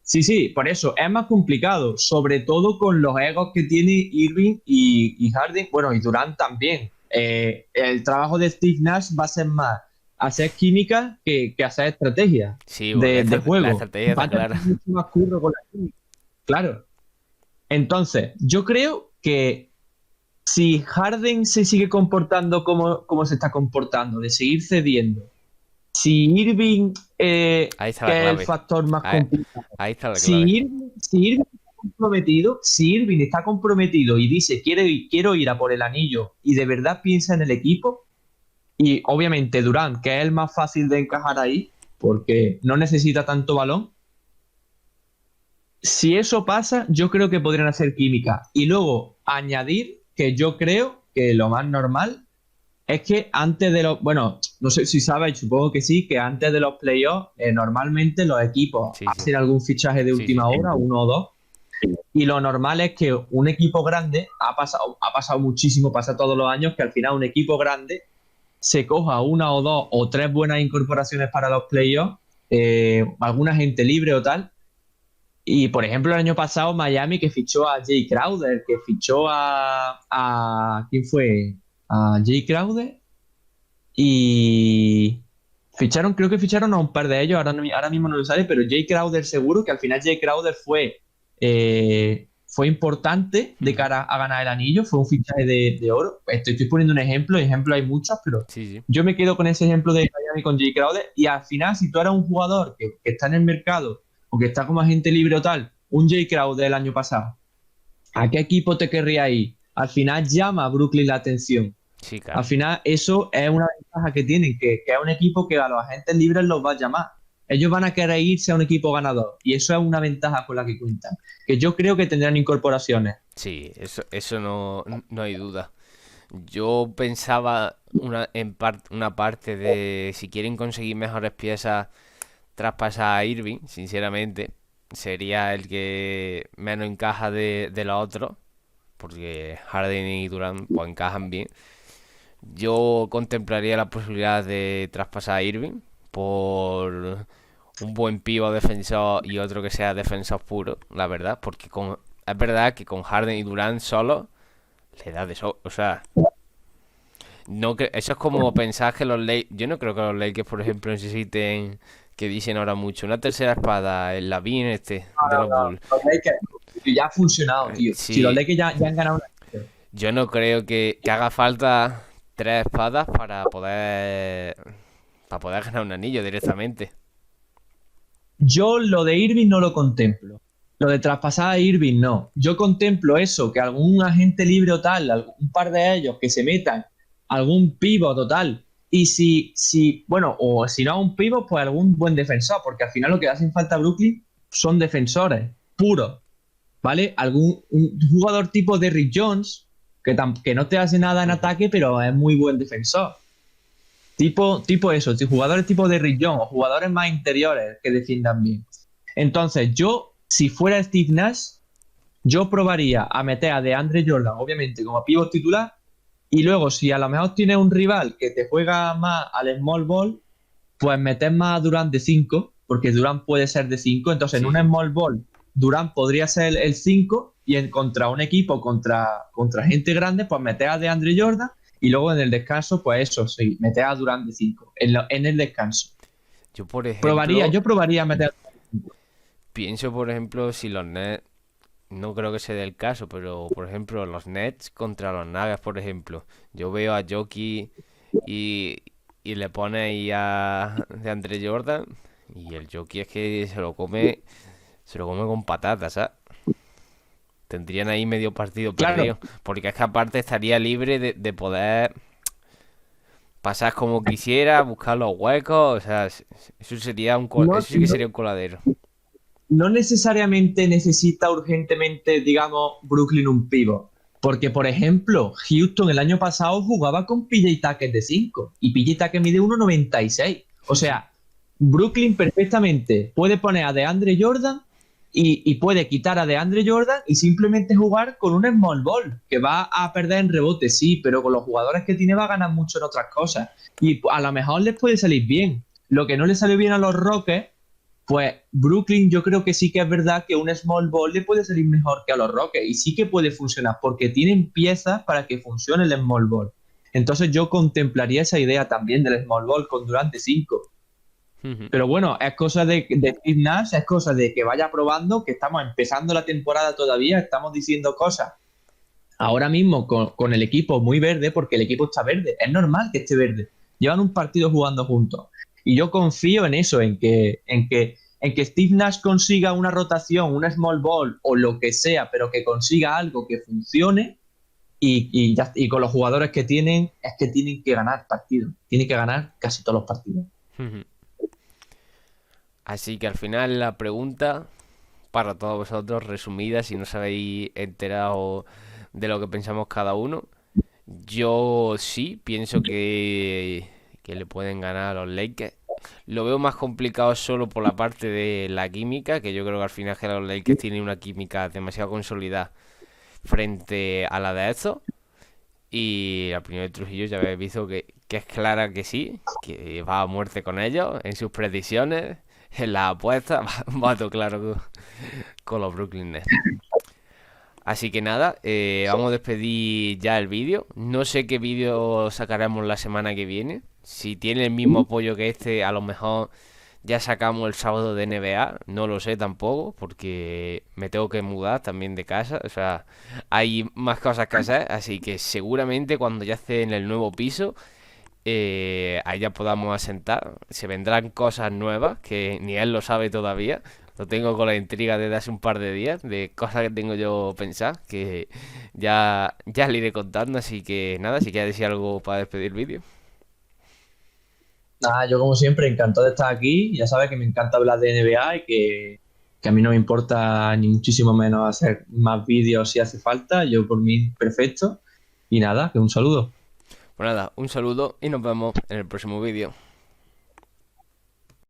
Sí, sí, por eso es más complicado, sobre todo con los egos que tiene Irving y Harden, bueno, y Durant también. El trabajo de Steve Nash va a ser más hacer química que hacer estrategia Sí, porque de la juego. estrategia Va está a tener clara. mucho más curro con la química. Claro. Entonces, yo creo que si Harden se sigue comportando como se está comportando, de seguir cediendo, si Irving, Ahí está la que es el clave. factor más Ahí, complicado, ahí está la clave. Si Irving está comprometido y dice quiero ir a por el anillo y de verdad piensa en el equipo, y obviamente Durant, que es el más fácil de encajar ahí, porque no necesita tanto balón, si eso pasa, yo creo que podrían hacer química. Y luego añadir que yo creo que lo más normal es que antes de los, bueno, no sé si sabes, supongo que sí, que antes de los playoffs, normalmente los equipos Sí, sí. hacen algún fichaje de Sí, sí. última hora, uno o dos, y lo normal es que un equipo grande, ha pasado muchísimo, pasa todos los años, que al final un equipo grande se coja una o dos o tres buenas incorporaciones para los playoffs, alguna gente libre o tal. Y por ejemplo, el año pasado Miami que fichó a Jay Crowder, que fichó ¿quién fue? A Jay Crowder y creo que ficharon a un par de ellos, ahora mismo no lo sale, pero Jay Crowder seguro, que al final Jay Crowder fue importante de Ujú. cara a ganar el anillo, fue un fichaje de oro. Estoy poniendo un ejemplo, ejemplos hay muchos, pero Sí, sí. yo me quedo con ese ejemplo de Miami con Jay Crowder y al final si tú eras un jugador que está en el mercado o que está como agente libre o tal, un Jay Crowder el año pasado, ¿a qué equipo te querría ir? Al final llama a Brooklyn la atención. Sí, Al claro. final, eso es una ventaja que tienen, que es un equipo que a los agentes libres los va a llamar. Ellos van a querer irse a un equipo ganador y eso es una ventaja con la que cuentan. Que yo creo que tendrán incorporaciones. Sí, eso no hay duda. Yo pensaba una parte de si quieren conseguir mejores piezas, traspasar a Irving, sinceramente. Sería el que menos encaja de los otros, porque Harden y Durant pues encajan bien. Yo contemplaría la posibilidad de traspasar a Irving por un buen pivo defensor y otro que sea defensor puro, la verdad, porque es verdad que con Harden y Durant solo le da de eso, o sea, no eso es como pensar que los Lakers, yo no creo que los Lakers, por ejemplo, necesiten, que dicen ahora mucho, una tercera espada, el Lavin de los Bulls. Los Lakers, ya ha funcionado, tío. Si los Sí, Lakers ya han ganado yo no creo que haga falta tres espadas para poder ganar un anillo directamente. yo lo de Irving no lo contemplo. Lo de traspasar a Irving no. Yo contemplo eso, que algún agente libre o tal, un par de ellos que se metan, algún pivot total. Y bueno, o si no un pivot, pues algún buen defensor, porque al final lo que hacen falta a Brooklyn son defensores puros, ¿vale? Un jugador tipo Derrick Jones, que no te hace nada en Ujú. ataque, pero es muy buen defensor. Tipo eso, jugadores tipo de Jones o jugadores más interiores que defiendan bien. Entonces, si fuera Steve Nash, yo probaría a meter a DeAndre Jordan, obviamente, como pívot titular, y luego, si a lo mejor tienes un rival que te juega más al small ball, pues meter más a Durant de 5 porque Durant puede ser de 5 entonces en Sí, un sí. small ball, Durant podría ser el 5 y contra un equipo, contra gente grande, pues meter a DeAndre Jordan y luego en el descanso, pues eso, sí, meter a Durant de 5 en el descanso. Yo, por ejemplo, Yo probaría meter a pienso, por ejemplo, si los Nets, no creo que sea el caso, pero por ejemplo, los Nets contra los Nuggets, por ejemplo, yo veo a Jokic y, y le pone ahí a de Andre Jordan y el Jokic es que se lo come con patatas, ¿sabes? Tendrían ahí medio partido Claro, perdido, porque es que aparte estaría libre de poder pasar como quisiera, buscar los huecos, o sea, eso sería No, eso sí que sería un coladero. no necesariamente necesita urgentemente, digamos, Brooklyn un pivot. Porque, por ejemplo, Houston el año pasado jugaba con PJ Tucker de 5 y PJ Tucker mide 1,96. O sea, Brooklyn perfectamente puede poner a DeAndre Jordan y puede quitar a DeAndre Jordan y simplemente jugar con un small ball, que va a perder en rebote, sí, pero con los jugadores que tiene va a ganar mucho en otras cosas. Y a lo mejor les puede salir bien. Lo que no le salió bien a los Rockets, pues Brooklyn yo creo que sí que es verdad que un small ball le puede salir mejor que a los Rockets y sí que puede funcionar porque tienen piezas para que funcione el small ball. Entonces yo contemplaría esa idea también del small ball con Durant de 5. Ujú. Pero bueno, es cosa de Steve Nash, es cosa de que vaya probando, que estamos empezando la temporada todavía, estamos diciendo cosas ahora mismo con el equipo muy verde, porque el equipo está verde, es normal que esté verde. Llevan un partido jugando juntos. Y yo confío en eso, en que Steve Nash consiga una rotación, una small ball o lo que sea, pero que consiga algo que funcione y con los jugadores que tienen, es que tienen que ganar partidos. Tienen que ganar casi todos los partidos. Ujú. Así que al final la pregunta para todos vosotros, resumida, si no os habéis enterado de lo que pensamos cada uno. Yo sí pienso que le pueden ganar a los Lakers. Lo veo más complicado solo por la parte de la química, que yo creo que al final que los Lakers tienen una química demasiado consolidada frente a la de estos. Y la primera de Trujillo ya habéis visto que es clara que sí, que va a muerte con ellos en sus predicciones, en las apuestas, va todo claro con los Brooklyn Nets. Así que nada, vamos a despedir ya el vídeo. No sé qué vídeo sacaremos la semana que viene. Si tiene el mismo apoyo que este, a lo mejor ya sacamos el sábado de NBA. No lo sé tampoco, porque me tengo que mudar también de casa. O sea, hay más cosas que hacer. Así que seguramente cuando ya esté en el nuevo piso, ahí ya podamos asentar. Se vendrán cosas nuevas que ni él lo sabe todavía. Lo tengo con la intriga desde hace un par de días, de cosas que tengo yo pensar, que ya le iré contando. Así que nada, si quieres decir algo para despedir el vídeo. Nada, yo como siempre encantado de estar aquí. Ya sabes que me encanta hablar de NBA y que a mí no me importa ni muchísimo menos hacer más vídeos si hace falta. Yo por mí perfecto. Y nada, que un saludo. Pues nada, un saludo y nos vemos en el próximo vídeo.